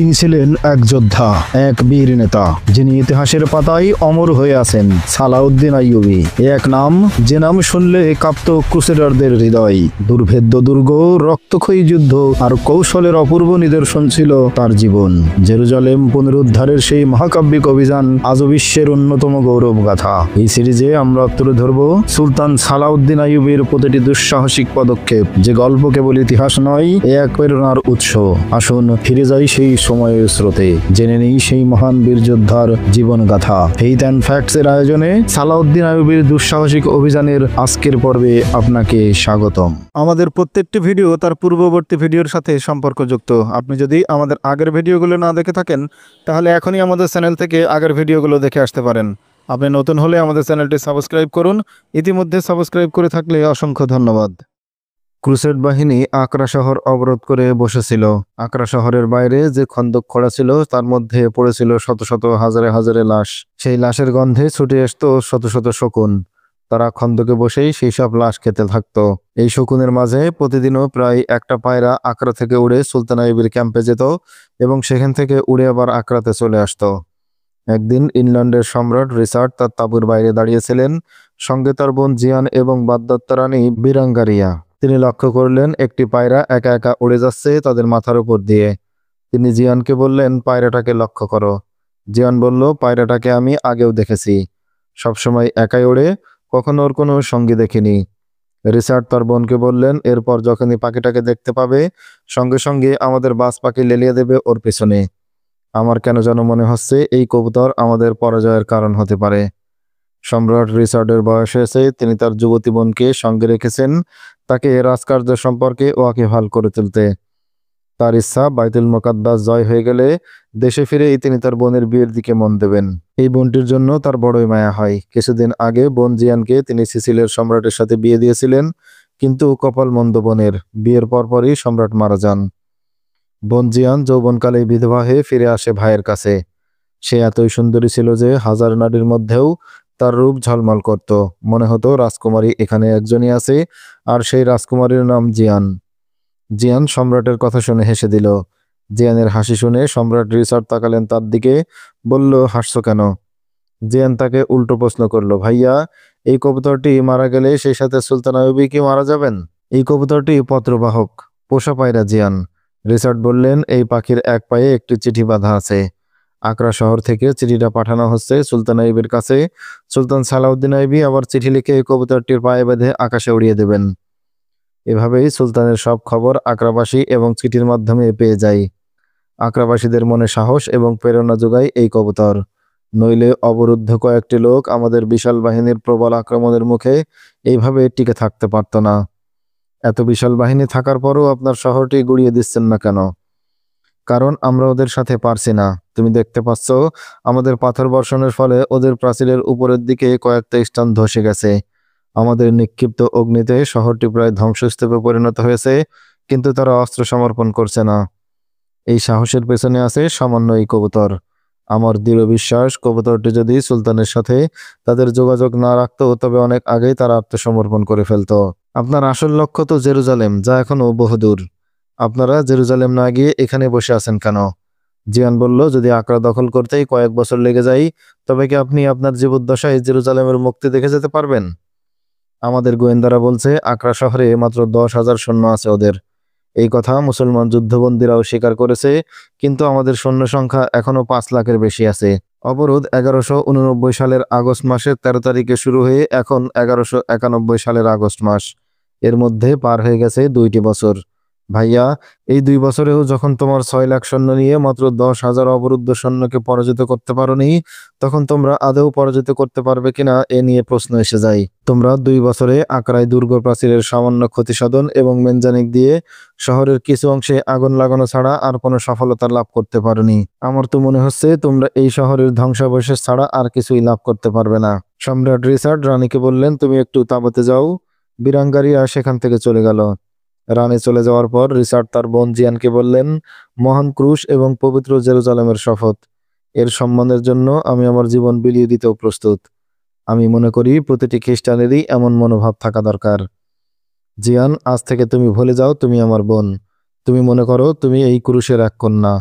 তিনি ছিলেন এক যোদ্ধা, এক বীর নেতা, যিনি ইতিহাসের পাতায় অমর হয়ে আছেন। সালাউদ্দিন আইয়ুবী এক নাম, যে নাম শুনলে কাঁপত ক্রুসেডারদের হৃদয়। দুর্ভেদ্য দুর্গ, রক্তক্ষয়ী যুদ্ধ আর কৌশলের অপূর্ব নিদর্শন ছিল তার জীবন। জেরুজালেম পুনরুদ্ধারের সেই মহাকাব্যিক অভিযান আজও বিশ্বের অন্যতম গৌরব গাথা। এই সিরিজে আমরা তুলে ধরব সুলতান সালাউদ্দিন আইয়ুবীর প্রতিটি দুঃসাহসিক পদক্ষেপ, যে গল্প কেবল ইতিহাস নয়, এক প্রেরণার উৎস। আসুন ফিরে যাই সেই সময়ের স্রোতে, জেনে নেই সেই মহান বীর যোদ্ধার জীবন গাথা। ফেইথ অ্যান্ড ফ্যাক্টস এর আয়োজনে সালাউদ্দিন আইয়ুবীর দুঃসাহসিক অভিযানের আজকের পর্বে আপনাকে স্বাগতম। আমাদের প্রত্যেকটি ভিডিও তার পূর্ববর্তী ভিডিওর সাথে সম্পর্কযুক্ত। আপনি যদি আমাদের আগের ভিডিওগুলো না দেখে থাকেন, তাহলে এখনই আমাদের চ্যানেল থেকে আগের ভিডিওগুলো দেখে আসতে পারেন। আপনি নতুন হলে আমাদের চ্যানেলটি সাবস্ক্রাইব করুন। ইতিমধ্যে সাবস্ক্রাইব করে থাকলে অসংখ্য ধন্যবাদ। ক্রুসেড বাহিনী আকরা শহর অবরোধ করে বসেছিল। আকরা শহরের বাইরে যে খন্দক খোঁড়া ছিল, তার মধ্যে পড়েছিল শত শত হাজারে হাজারে লাশ। সেই লাশের গন্ধে ছুটে আসতো শত শত শকুন। তারা খন্দকে বসেই সেই সব লাশ খেতে থাকত। এই শকুনের মাঝে প্রতিদিনও প্রায় একটা পায়রা আকরা থেকে উড়ে সুলতান আইয়ুবীর ক্যাম্পে যেত এবং সেখান থেকে উড়ে আবার আকরাতে চলে আসতো। একদিন ইংল্যান্ডের সম্রাট রিচার্ড তার তাঁবুর বাইরে দাঁড়িয়েছিলেন, সঙ্গে তার বোন জিয়ান এবং বাগদাদ রানী বিরাঙ্গারিয়া। তিনি লক্ষ্য করলেন একটি পায়রা একা একা উড়ে যাচ্ছে তাদের মাথার উপর দিয়ে। তিনি জিয়ানকে বললেন, পায়রাটাকে লক্ষ্য করো। জিয়ান বলল, পায়রাটাকে আমি আগেও দেখেছি, সবসময় একাই ওড়ে, কখনো ওর কোনো সঙ্গী দেখিনি। রিচার্ড তার বোনকে বললেন, এরপর যখনই পাখিটাকে দেখতে পাবে, সঙ্গে সঙ্গে আমাদের বাজ পাখি লেলিয়ে দেবে ওর পেছনে। আমার কেন যেন মনে হচ্ছে এই কবুতর আমাদের পরাজয়ের কারণ হতে পারে। সম্রাট রিচার্ডের বয়স হয়েছে, তিনি তার যুবতী বোনকে সঙ্গে রেখেছেন, তাকে রাজকার্য সম্পর্কে ওয়াকিবহাল করে তুলতে। তার ইচ্ছা, বাইতুল মুকাদ্দাস জয় হয়ে গেলে দেশে ফিরেই তিনি তার বোনের বিয়ের দিকে মন দেবেন। এই বোনটির জন্য তার বড়ই মায়া হয়। কিছুদিন আগে বোন জিয়ানকে তিনি সিসিলের সম্রাটের সাথে বিয়ে দিয়েছিলেন, কিন্তু কপাল মন্দ বোনের। বিয়ের পরপরই সম্রাট মারা যান। বোন জিয়ান যৌবনকালে বিধবা হয়ে ফিরে আসে ভাইয়ের কাছে। সে এতই সুন্দরী ছিল যে হাজার নারীর মধ্যেও তার রূপ ঝলমল করত। মনে হতো রাজকুমারী এখানে একজনই আছে, আর সেই রাজকুমারীর নাম জিয়ান। জিয়ান সম্রাটের কথা শুনে হেসে দিল। জিয়ানের হাসি শুনে সম্রাট রিচার্ড তাকালেন তার দিকে, বলল, হাসছো কেন? জিয়ান তাকে উল্টো প্রশ্ন করলো, ভাইয়া, এই কবুতরটি মারা গেলে সেই সাথে সুলতান আইয়ুবী কি মারা যাবেন? এই কবুতরটি পত্রবাহক, পোষা পায়রা জিয়ান। রিচার্ড বললেন, এই পাখির এক পায়ে একটি চিঠি বাঁধা আছে। আকরা শহর থেকে চিঠিটা পাঠানো হচ্ছে সুলতান আইয়ুবীর কাছে। সুলতান সালাউদ্দিন আইয়ুবী আবার চিঠি লিখে এই কবুতরটির পায়ে বেঁধে আকাশে উড়িয়ে দেবেন। এভাবেই সুলতানের সব খবর আকরাবাসী এবং চিঠির মাধ্যমে পেয়ে যায়। আকরাবাসীদের মনে সাহস এবং প্রেরণা যোগায় এই কবুতর। নইলে অবরুদ্ধ কয়েকটি লোক আমাদের বিশাল বাহিনীর প্রবল আক্রমণের মুখে এইভাবে টিকে থাকতে পারত না। এত বিশাল বাহিনী থাকার পরও আপনার শহরটি গুড়িয়ে দিচ্ছেন না কেন? কারণ আমরা ওদের সাথে পারছি না। তুমি দেখতে পাচ্ছ, আমাদের পাথর বর্ষণের ফলে ওদের প্রাচীরের উপরের দিকে কয়েকটা স্থান ধসে গেছে। আমাদের নিক্ষিপ্ত অগ্নিতে শহরটি প্রায় ধ্বংসস্তূপে পরিণত হয়েছে, কিন্তু তারা অস্ত্র সমর্পণ করছে না। এই সাহসের পেছনে আছে সামান্য এই কবুতর। আমার দৃঢ় বিশ্বাস, কবুতরটি যদি সুলতানের সাথে তাদের যোগাযোগ না রাখতো, তবে অনেক আগেই তারা আত্মসমর্পণ করে ফেলতো। আপনার আসল লক্ষ্য তো জেরুজালেম, যা এখনো বহুদূর। আপনারা জেরুজালেম না গিয়ে এখানে বসে আছেন কেন? জিয়ান বলল, যদি আকরা দখল করতেই কয়েক বছর লেগে যায়, তবে কি আপনি আপনার জীবদ্দশায় জেরুজালেমের মুক্তি দেখে যেতে পারবেন? আমাদের গোয়েন্দারা বলছে আকরা শহরে মাত্র 10,000 সৈন্য আছে ওদের। এই কথা মুসলমান যুদ্ধবন্দীরাও স্বীকার করেছে, কিন্তু আমাদের সৈন্য সংখ্যা এখনো 5 লাখের বেশি আছে। অবরোধ 1189 সালের আগস্ট মাসের 13 তারিখে শুরু হয়ে এখন 1191 সালের আগস্ট মাস। এর মধ্যে পার হয়ে গেছে 2টি বছর। ভাইয়া, এই 2 বছরেও যখন তোমার 6 লাখ সৈন্য নিয়ে মাত্র 10,000 অবরুদ্ধ সৈন্যকে পরাজিত করতে পারোনি, তখন তোমরা আদৌ পরাজিত করতে পারবে কিনা এ নিয়ে প্রশ্ন এসে যায়। তোমরা 2 বছরে আকরায় দুর্গ প্রাচীরের সামান্য ক্ষতিসাধন এবং মেনজানিক দিয়ে শহরের কিছু অংশে আগুন লাগানো ছাড়া আর কোনো সফলতা লাভ করতে পারোনি। আমার তো মনে হচ্ছে তোমরা এই শহরের ধ্বংসাবশেষ ছাড়া আর কিছুই লাভ করতে পারবে না। সম্রাট রিচার্ড রানীকে বললেন, তুমি একটু তাঁবুতে যাও। বিরাঙ্গারিয়া সেখান থেকে চলে গেল। রানী চলে যাওয়ার পর রিচার্ড তার বোন জিয়ানকে বললেন, মহান ক্রুশ এবং পবিত্র জেরুজালেমের শপথ, এর সম্মানের জন্য আমি আমার জীবন বিলিয়ে দিতেও প্রস্তুত। আমি মনে করি প্রতিটি খ্রিস্টানেরই এমন মনোভাব থাকা দরকার। জিয়ান, আজ থেকে তুমি ভুলে যাও তুমি আমার বোন। তুমি মনে করো তুমি এই ক্রুশের এক কন্যা।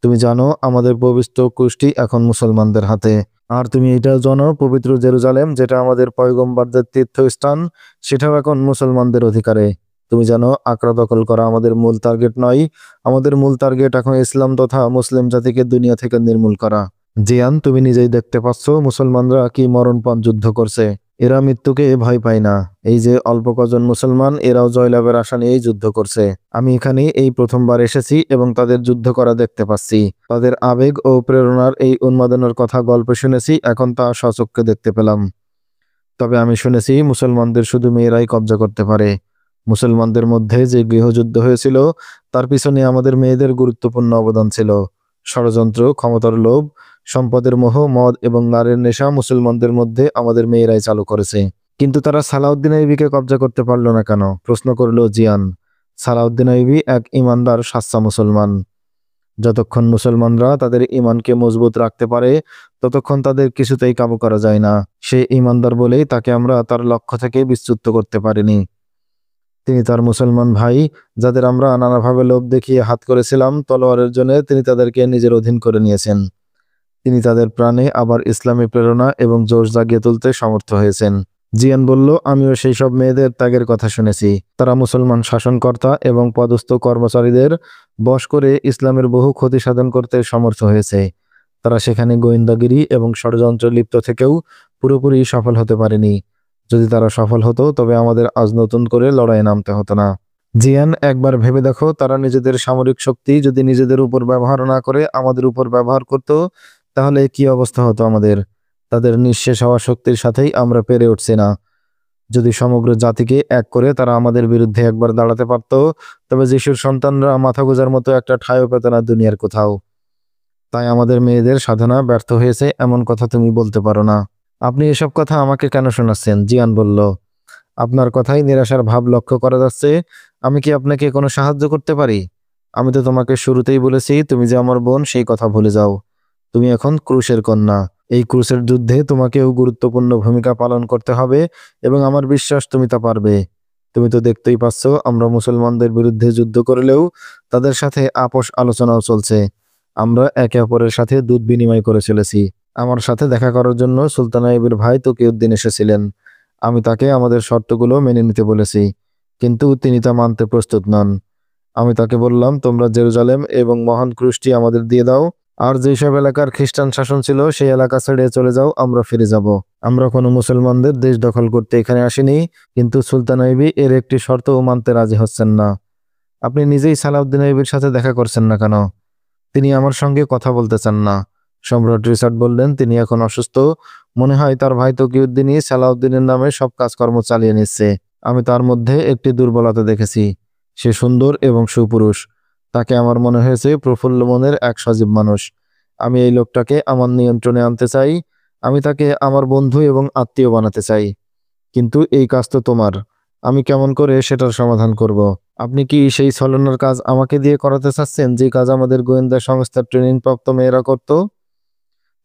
তুমি জানো আমাদের পবিত্র কুষ্টি এখন মুসলমানদের হাতে। আর তুমি এটাও জানো পবিত্র জেরুজালেম, যেটা আমাদের পয়গম্বরদের তীর্থস্থান, সেটাও এখন মুসলমানদের অধিকারে। তুমি জানো আকরা দখল করা আমাদের মূল টার্গেট নয়। আমাদের মূল টার্গেট এখন ইসলাম তথা মুসলিম জাতিকে দুনিয়া থেকে নির্মূল করা। জিয়ান, তুমি নিজেই দেখতে পাচ্ছ মুসলমানরা কি মরণপণ যুদ্ধ করছে। এরা মৃত্যুকে ভয় পায় না। এই যে অল্প কজন মুসলমান, এরাও জয়লাভের আশা নিয়েই যুদ্ধ করছে। আমি এখানে এই প্রথমবার এসেছি এবং তাদের যুদ্ধ করা দেখতে পাচ্ছি। তাদের আবেগ ও প্রেরণার এই উন্মাদনার কথা গল্পে শুনেছি, এখন তা স্বচক্ষে দেখতে পেলাম। তবে আমি শুনেছি মুসলমানদের শুধু মেয়েরাই কব্জা করতে পারে। মুসলমানদের মধ্যে যে গৃহযুদ্ধ হয়েছিল তার পিছনে আমাদের মেয়েদের গুরুত্বপূর্ণ অবদান ছিল। ষড়যন্ত্র, ক্ষমতার লোভ, সম্পদের মোহ, মদ এবং নারীর নেশা মুসলমানদের মধ্যে আমাদের মেয়েরাই চালু করেছে। কিন্তু তারা সালাউদ্দিন আইবিকে কব্জা করতে পারল না কেন? প্রশ্ন করল জিয়ান। সালাউদ্দিন আইবি এক ইমানদার সাচ্চা মুসলমান। যতক্ষণ মুসলমানরা তাদের ইমানকে মজবুত রাখতে পারে ততক্ষণ তাদের কিছুতেই কাবু করা যায় না। সে ইমানদার বলেই তাকে আমরা তার লক্ষ্য থেকে বিচ্যুত করতে পারিনি। তিনি তার মুসলমান ভাই, যাদের আমরা নানাভাবে লোভ দেখিয়ে হাত করেছিলাম তলোয়ারের জন্য, তিনি তাদেরকে নিজের অধীন করে নিয়েছেন। তিনি তাদের প্রাণে আবার ইসলামী প্রেরণা এবং জোশ জাগিয়ে তুলতে সমর্থ হয়েছেন। জিয়ান বলল, আমিও সেই সব মেয়েদের ত্যাগের কথা শুনেছি। তারা মুসলমান শাসনকর্তা এবং পদস্থ কর্মচারীদের বশ করে ইসলামের বহু ক্ষতি সাধন করতে সমর্থ হয়েছে। তারা সেখানে গোয়েন্দাগিরি এবং ষড়যন্ত্রে লিপ্ত থেকেও পুরোপুরি সফল হতে পারেনি। যদি তারা সফল হতো তবে আমাদের আজ নতুন করে লড়াইয়ে নামতে হতো না। জিয়ান, একবার ভেবে দেখো, তারা নিজেদের সামরিক শক্তি যদি নিজেদের উপর ব্যবহার না করে আমাদের উপর ব্যবহার করত, তাহলে কি অবস্থা হতো আমাদের? তাদের নিঃশেষ হওয়া শক্তির সাথেই আমরা পেরে উঠছি না। যদি সমগ্র জাতিকে এক করে তারা আমাদের বিরুদ্ধে একবার দাঁড়াতে পারত, তবে যিশুর সন্তানরা মাথা গোঁজার মতো একটা ঠাঁইও পেত না দুনিয়ার কোথাও। তাই আমাদের মেয়েদের সাধনা ব্যর্থ হয়েছে এমন কথা তুমি বলতে পারো না। আপনি এসব কথা আমাকে কেন শোনাচ্ছেন? জিয়ান বলল, আপনার কথাই নিরাশার ভাব লক্ষ্য করা যাচ্ছে। আমি কি আপনাকে কোনো সাহায্য করতে পারি? আমি তো তোমাকে শুরুতেই বলেছি, তুমি যে আমার বোন সেই কথা ভুলে যাও। তুমি এখন ক্রুশের কন্যা। এই ক্রুশের যুদ্ধে তোমাকেও গুরুত্বপূর্ণ ভূমিকা পালন করতে হবে এবং আমার বিশ্বাস তুমি তা পারবে। তুমি তো দেখতেই পাচ্ছ আমরা মুসলমানদের বিরুদ্ধে যুদ্ধ করলেও তাদের সাথে আপোষ আলোচনাও চলছে। আমরা একে অপরের সাথে দুধ বিনিময় করে চলেছি। আমার সাথে দেখা করার জন্য সুলতান আইবের ভাই তকিউদ্দিন এসেছিলেন। আমি তাকে আমাদের শর্তগুলো মেনে নিতে বলেছি, কিন্তু তিনি তা মানতে প্রস্তুত নন। আমি তাকে বললাম, তোমরা জেরুজালেম এবং মহান ক্রুশটি আমাদের দিয়ে দাও, আর যেসব এলাকার খ্রিস্টান শাসন ছিল সেই এলাকা ছেড়ে চলে যাও, আমরা ফিরে যাব। আমরা কোনো মুসলমানদের দেশ দখল করতে এখানে আসিনি। কিন্তু সুলতান আইবি এর একটি শর্তও মানতে রাজি হচ্ছেন না। আপনি নিজেই সালাউদ্দিন আইবির সাথে দেখা করছেন না কেন? তিনি আমার সঙ্গে কথা বলতে চান না। সম্রাট রিচার্ড বললেন, তিনি এখন অসুস্থ। মনে হয় তার ভাই তকিউদ্দিনই সালাউদ্দিনের নামে সব কাজকর্ম চালিয়ে নিচ্ছে। আমি তার মধ্যে একটি দুর্বলতা দেখেছি। সে সুন্দর এবং সুপুরুষ। তাকে আমার মনে হয়েছে প্রফুল্ল মনের এক সজীব মানুষ। আমি এই লোকটাকে আমার নিয়ন্ত্রণে আনতে চাই। আমি তাকে আমার বন্ধু এবং আত্মীয় বানাতে চাই। কিন্তু এই কাজ তো তোমার। আমি কেমন করে সেটার সমাধান করব? আপনি কি সেই ছলনার কাজ আমাকে দিয়ে করাতে চাচ্ছেন, যে কাজ আমাদের গোয়েন্দা সংস্থার ট্রেনিং প্রাপ্ত মেয়েরা করত?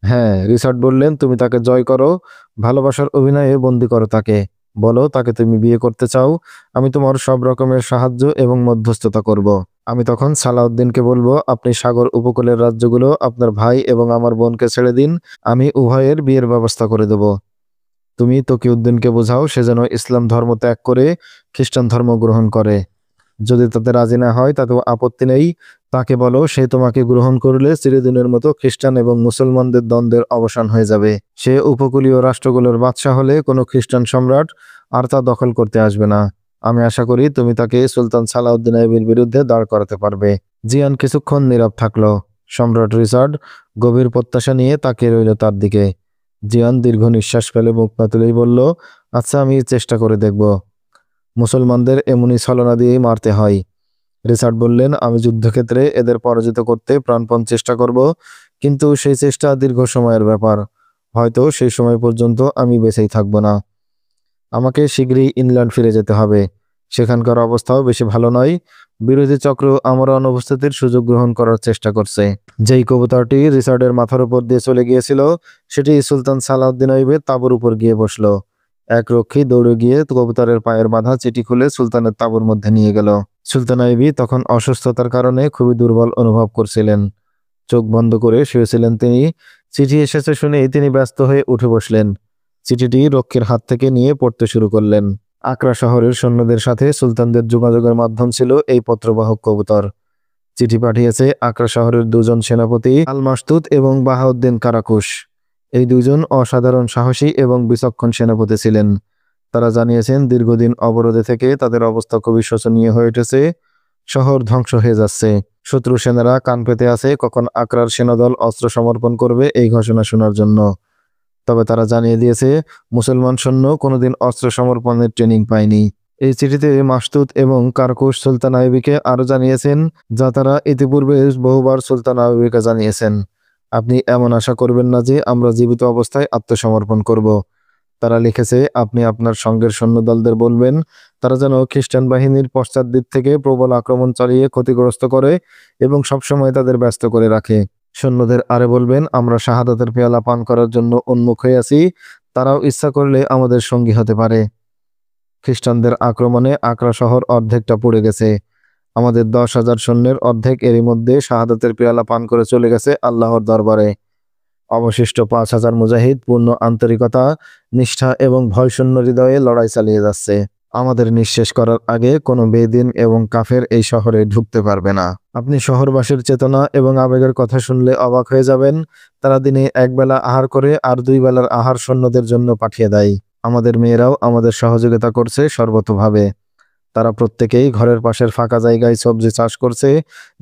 হ্যাঁ, রিচার্ড বললেন, তুমি তাকে জয় করো। ভালোবাসার অভিনয়ে বন্দি করো তাকে। বলো তাকে তুমি বিয়ে করতে চাও। আমি তোমার সব রকমের সাহায্য এবং মধ্যস্থতা করব। আমি তখন সালাউদ্দিনকে বলবো, আপনি সাগর উপকূলের রাজ্যগুলো আপনার ভাই এবং আমার বোনকে ছেড়ে দিন। আমি উভয়ের বিয়ের ব্যবস্থা করে দেব। তুমি তকিউদ্দিনকে বোঝাও সে যেন ইসলাম ধর্ম ত্যাগ করে খ্রিস্টান ধর্ম গ্রহণ করে। যদি তাতে রাজি না হয় তাতেও আপত্তি নেই। তাকে বলো সে তোমাকে গ্রহণ করলে চিরদিনের মতো খ্রিস্টান এবং মুসলমানদের দ্বন্দ্বের অবসান হয়ে যাবে। সে উপকূলীয় রাষ্ট্রগুলোর বাদশা হলে কোনো খ্রিস্টান সম্রাট আর তা দখল করতে আসবে না। আমি আশা করি তুমি তাকে সুলতান সালাউদ্দিন আইবির বিরুদ্ধে দাঁড় করাতে পারবে। জিয়ান কিছুক্ষণ নীরব থাকলো। সম্রাট রিচার্ড গভীর প্রত্যাশা নিয়ে তাকিয়ে রইল তার দিকে। জিয়ান দীর্ঘ নিঃশ্বাস ফেলে মুখ না তুলেই বলল, আচ্ছা, আমি চেষ্টা করে দেখব। মুসলমানদের এমনই ছলনা দিয়েই মারতে হয়। রিচার্ড বললেন, আমি যুদ্ধক্ষেত্রে এদের পরাজিত করতে প্রাণপণ চেষ্টা করব, কিন্তু সেই চেষ্টা দীর্ঘ সময়ের ব্যাপার। হয়তো সেই সময় পর্যন্ত আমি বেঁচেই থাকব না। আমাকে শীঘ্রই ইংল্যান্ড ফিরে যেতে হবে। সেখানকার অবস্থাও বেশি ভালো নয়। বিরোধী চক্র আমার অনুপস্থিতির সুযোগ গ্রহণ করার চেষ্টা করছে। যেই কবুতরটি রিচার্ডের মাথার উপর দিয়ে চলে গিয়েছিল সেটি সুলতান সালাউদ্দিন আইবের তাঁবুর উপর গিয়ে বসলো। এক রক্ষী দৌড়ে গিয়ে কবুতরের পায়ের বাঁধা চিঠি খুলে সুলতানের তাঁবুর মধ্যে নিয়ে গেল। সুলতান আইবি তখন অসুস্থতার কারণে খুবই দুর্বল অনুভব করছিলেন। চোখ বন্ধ করে শুয়েছিলেন তিনি। চিঠি এসেছে শুনেই তিনি ব্যস্ত হয়ে উঠে বসলেন। চিঠিটি রক্ষীর হাত থেকে নিয়ে পড়তে শুরু করলেন। আকরা শহরের সৈন্যদের সাথে সুলতানদের যোগাযোগের মাধ্যম ছিল এই পত্রবাহক কবুতর। চিঠি পাঠিয়েছে আকরা শহরের দুজন সেনাপতি আল মাসতুদ এবং বাহাউদ্দিন কারাকুশ। এই দুজন অসাধারণ সাহসী এবং বিচক্ষণ সেনাপতি ছিলেন। তারা জানিয়েছেন দীর্ঘদিন অবরোধে থেকে তাদের অবস্থা খুবই শোচনীয় হয়ে উঠেছে। শহর ধ্বংস হয়ে যাচ্ছে। শত্রু সেনারা কান পেতে আছে কখন আকরার সেনাদল অস্ত্র সমর্পণ করবে এই ঘোষণা শোনার জন্য। তবে তারা জানিয়ে দিয়েছে মুসলমান সৈন্য কোনোদিন অস্ত্র সমর্পণের ট্রেনিং পায়নি। এই চিঠিতে মাসতুদ এবং কারকুশ সুলতান আইয়ুবীকে আরও জানিয়েছেন যা তারা ইতিপূর্বে বহুবার সুলতান আইয়ুবীকে জানিয়েছেন। আপনি এমন আশা করবেন না যে আমরা জীবিত অবস্থায় আত্মসমর্পণ করব। তারা লিখেছে আপনি আপনার সঙ্গের সৈন্যদলদের বলবেন তারা যেন খ্রিস্টান বাহিনীর পশ্চাৎ দিক থেকে প্রবল আক্রমণ চালিয়ে ক্ষতিগ্রস্ত করে এবং সবসময় তাদের ব্যস্ত করে রাখে। সৈন্যদের আরে বলবেন আমরা শাহাদাতের পেয়ালা পান করার জন্য উন্মুখ হয়ে আছি, তারাও ইচ্ছা করলে আমাদের সঙ্গী হতে পারে। খ্রিস্টানদের আক্রমণে আকরা শহর অর্ধেকটা পড়ে গেছে। আমাদের 10,000 সৈন্যের অর্ধেক এরই মধ্যে শাহাদাতের পেয়ালা পান করে চলে গেছে আল্লাহর দরবারে। অবশিষ্ট 5,000 মুজাহিদ পূর্ণ আন্তরিকতা, নিষ্ঠা এবং ভয়শূন্য হৃদয়ে লড়াই চালিয়ে যাচ্ছে। আমাদের নিঃশেষ করার আগে কোনো বেদিন এবং কাফের এই শহরে ঢুকতে পারবে না। আপনি শহরবাসীর চেতনা এবং আবেগের কথা শুনলে অবাক হয়ে যাবেন। তারা দিনে একবেলা আহার করে আর 2 বেলার আহার সৈন্যদের জন্য পাঠিয়ে দেয়। আমাদের মেয়েরাও আমাদের সহযোগিতা করছে সর্বতোভাবে। তারা প্রত্যেকেই ঘরের পাশের ফাঁকা জায়গায় সবজি চাষ করছে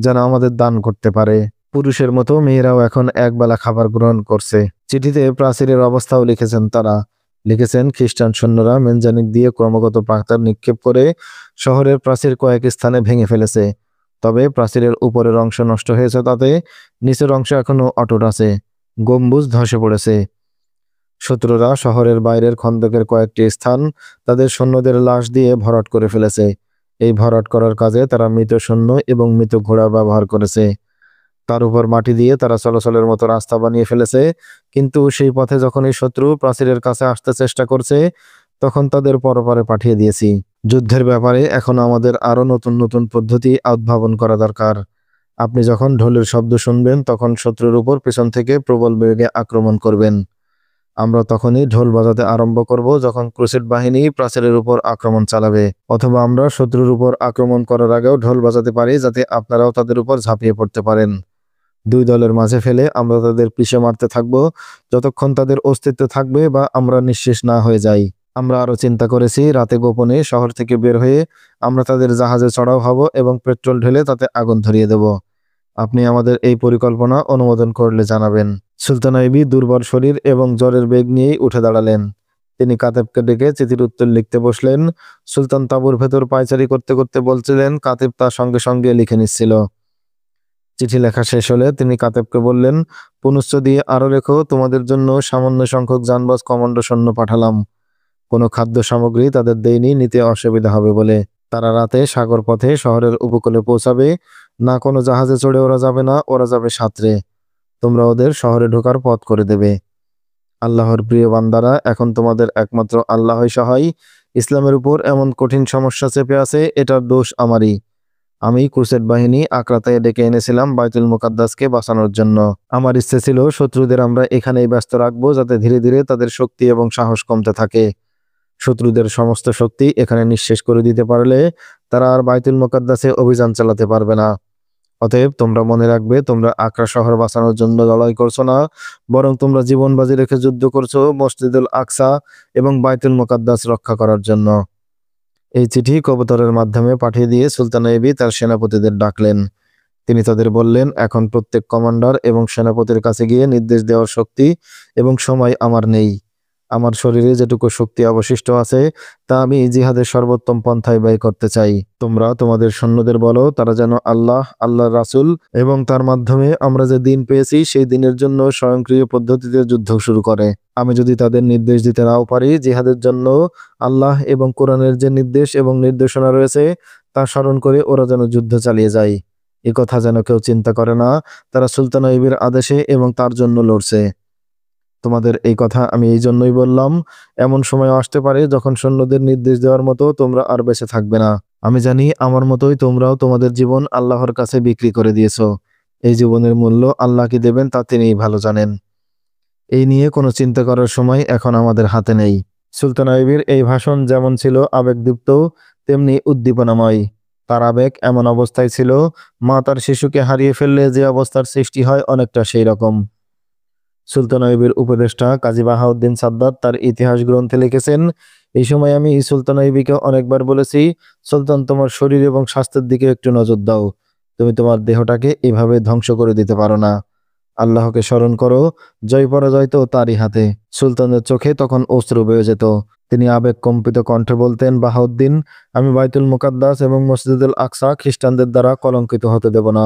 যেন আমাদের দান করতে পারে। পুরুষের মতো মেয়েরাও এখন একবেলা খাবার গ্রহণ করছে। চিঠিতে প্রাচীরের অবস্থাও লিখেছেন তারা। লিখেছেন খ্রিস্টান সৈন্যরা মেনজানিক দিয়ে ক্রমাগত পাথর নিক্ষেপ করে শহরের প্রাচীর কয়েক স্থানে ভেঙে ফেলেছে। তবে প্রাচীরের উপরের অংশ নষ্ট হয়েছে, তাতে নিচের অংশ এখনো অটুট আছে। গম্বুজ ধসে পড়েছে। শত্রুরা শহরের বাইরের খন্দকের কয়েকটি স্থান তাদের সৈন্যদের লাশ দিয়ে ভরাট করে ফেলেছে। এই ভরাট করার কাজে তারা মৃত সৈন্য এবং মৃত ঘোড়া ব্যবহার করেছে। তার উপর মাটি দিয়ে তারা চলাচলের মতো রাস্তা বানিয়ে ফেলেছে। কিন্তু সেই পথে যখনই শত্রু প্রাচীরের কাছে আসতে চেষ্টা করছে তখন তাদের পরপারে পাঠিয়ে দিয়েছি। যুদ্ধের ব্যাপারে এখন আমাদের আরও নতুন নতুন পদ্ধতি উদ্ভাবন করা দরকার। আপনি যখন ঢোলের শব্দ শুনবেন তখন শত্রুর উপর পেছন থেকে প্রবল বেগে আক্রমণ করবেন। আমরা তখনই ঢোল বাজাতে আরম্ভ করব যখন ক্রুসেড বাহিনী প্রাচীরের উপর আক্রমণ চালাবে, অথবা আমরা শত্রুর উপর আক্রমণ করার আগেও ঢোল বাজাতে পারি যাতে আপনারাও তাদের উপর ঝাঁপিয়ে পড়তে পারেন। 2 দলের মাঝে ফেলে আমরা তাদের পিষে মারতে থাকব যতক্ষণ তাদের অস্তিত্ব থাকবে বা আমরা নিঃশেষ না হয়ে যাই। আমরা আরও চিন্তা করেছি রাতে গোপনে শহর থেকে বের হয়ে আমরা তাদের জাহাজে চড়াও হব এবং পেট্রোল ঢেলে তাতে আগুন ধরিয়ে দেব। আপনি আমাদের এই পরিকল্পনা অনুমোদন করলে জানাবেন। সুলতান আইয়ুবী দুর্বল শরীর এবং জ্বরের বেগ নিয়েই উঠে দাঁড়ালেন। তিনি কাতেবকে ডেকে চিঠির উত্তর লিখতে বসলেন। সুলতান তাঁবুর ভেতর পায়চারি করতে করতে বলছিলেন, কাতেব তার সঙ্গে সঙ্গে লিখে নিচ্ছিল। চিঠি লেখা শেষ হলে তিনি কাতেবকে বললেন, পুনশ্চ দিয়ে আরো লেখো, তোমাদের জন্য সামান্য সংখ্যক জানবাজ কমান্ডো সৈন্য পাঠালাম। কোনো খাদ্য সামগ্রী তাদের দেয়নি, নিতে অসুবিধা হবে বলে। তারা রাতে সাগর পথে শহরের উপকূলে পৌঁছাবে। না কোনো জাহাজে চড়ে ওরা যাবে না, ওরা যাবে সাঁতরে। তোমরা ওদের শহরে ঢোকার পথ করে দেবে। আল্লাহর প্রিয় বান্দারা, এখন তোমাদের একমাত্র আল্লাহই সহায়। ইসলামের উপর এমন কঠিন সমস্যা চেপে আছে, এটার দোষ আমারই। আমি ক্রুসেড বাহিনী আকরাতে ডেকে এনেছিলাম বাইতুল মুকাদ্দাসকে বাঁচানোর জন্য। আমার ইচ্ছে ছিল শত্রুদের আমরা এখানেই ব্যস্ত রাখবো যাতে ধীরে ধীরে তাদের শক্তি এবং সাহস কমতে থাকে। শত্রুদের সমস্ত শক্তি এখানে নিঃশেষ করে দিতে পারলে তারা আর বাইতুল মুকাদ্দাসে অভিযান চালাতে পারবে না। অতএব তোমরা মনে রাখবে, তোমরা আকরা শহর বাঁচানোর জন্য লড়াই করছো না, বরং তোমরা জীবন বাজি রেখে যুদ্ধ করছো মসজিদুল আকসা এবং বাইতুল মুকাদ্দাস রক্ষা করার জন্য। এই চিঠি কবুতরের মাধ্যমে পাঠিয়ে দিয়ে সুলতান আইয়ুবী তার সেনাপতিদের ডাকলেন। তিনি তাদের বললেন, এখন প্রত্যেক কমান্ডার এবং সেনাপতির কাছে গিয়ে নির্দেশ দেওয়ার শক্তি এবং সময় আমার নেই। আমার শরীরে যেটুকু শক্তি অবশিষ্ট আছে তা আমি জিহাদের সর্বোত্তম পন্থায় ব্যয় করতে চাই। তোমরা তোমাদের সৈন্যদের বলো তারা যেন আল্লাহর রাসূল এবং তার মাধ্যমে আমরা যে দিন পেয়েছি সেই দিনের জন্য স্বয়ংক্রিয় পদ্ধতিতে যুদ্ধ শুরু করে। আমি যদি তাদের নির্দেশ দিতে নাও পারি, জিহাদের জন্য আল্লাহ এবং কোরআনের যে নির্দেশ এবং নির্দেশনা রয়েছে তা স্মরণ করে ওরা যেন যুদ্ধ চালিয়ে যায়। এ কথা যেন কেউ চিন্তা করে না তারা সুলতান আইয়ুবীর আদেশে এবং তার জন্য লড়ছে। তোমাদের এই কথা আমি এই জন্যই বললাম, এমন সময় আসতে পারে যখন সৈন্যদের নির্দেশ দেওয়ার মতো তোমরা আর বেঁচে থাকবে না। আমি জানি আমার মতোই তোমরাও তোমাদের জীবন আল্লাহর কাছে বিক্রি করে দিয়েছো। এই জীবনের মূল্য আল্লাহ কি দেবেন তা তিনিই ভালো জানেন। এই নিয়ে কোনো চিন্তা করার সময় এখন আমাদের হাতে নেই। সুলতান আইয়ুবের এই ভাষণ যেমন ছিল আবেগদীপ্ত, তেমনি উদ্দীপনাময়। তার আবেগ এমন অবস্থায় ছিল, মা তার শিশুকে হারিয়ে ফেললে যে অবস্থার সৃষ্টি হয় অনেকটা সেই রকম। সুলতান আইয়ুবের উপদেষ্টা কাজী বাহাউদ্দিন সাদ্দাত তার ইতিহাস গ্রন্থে লিখেছেন, এই সময় আমি সুলতান আইয়ুবীকে অনেকবার বলেছি, সুলতান তোমার শরীর এবং স্বাস্থ্যের দিকে একটু নজর দাও। তুমি তোমার দেহটাকে এভাবে ধ্বংস করে দিতে পারো না। আল্লাহকে স্মরণ করো, জয় পরাজয় তো তারই হাতে। সুলতানের চোখে তখন অশ্রু বয়ে যেত। তিনি আবেগ কম্পিত কণ্ঠে বলতেন, বাহাউদ্দিন, আমি বাইতুল মুকাদ্দাস এবং মসজিদুল আকসা খ্রিস্টানদের দ্বারা কলঙ্কিত হতে দেব না।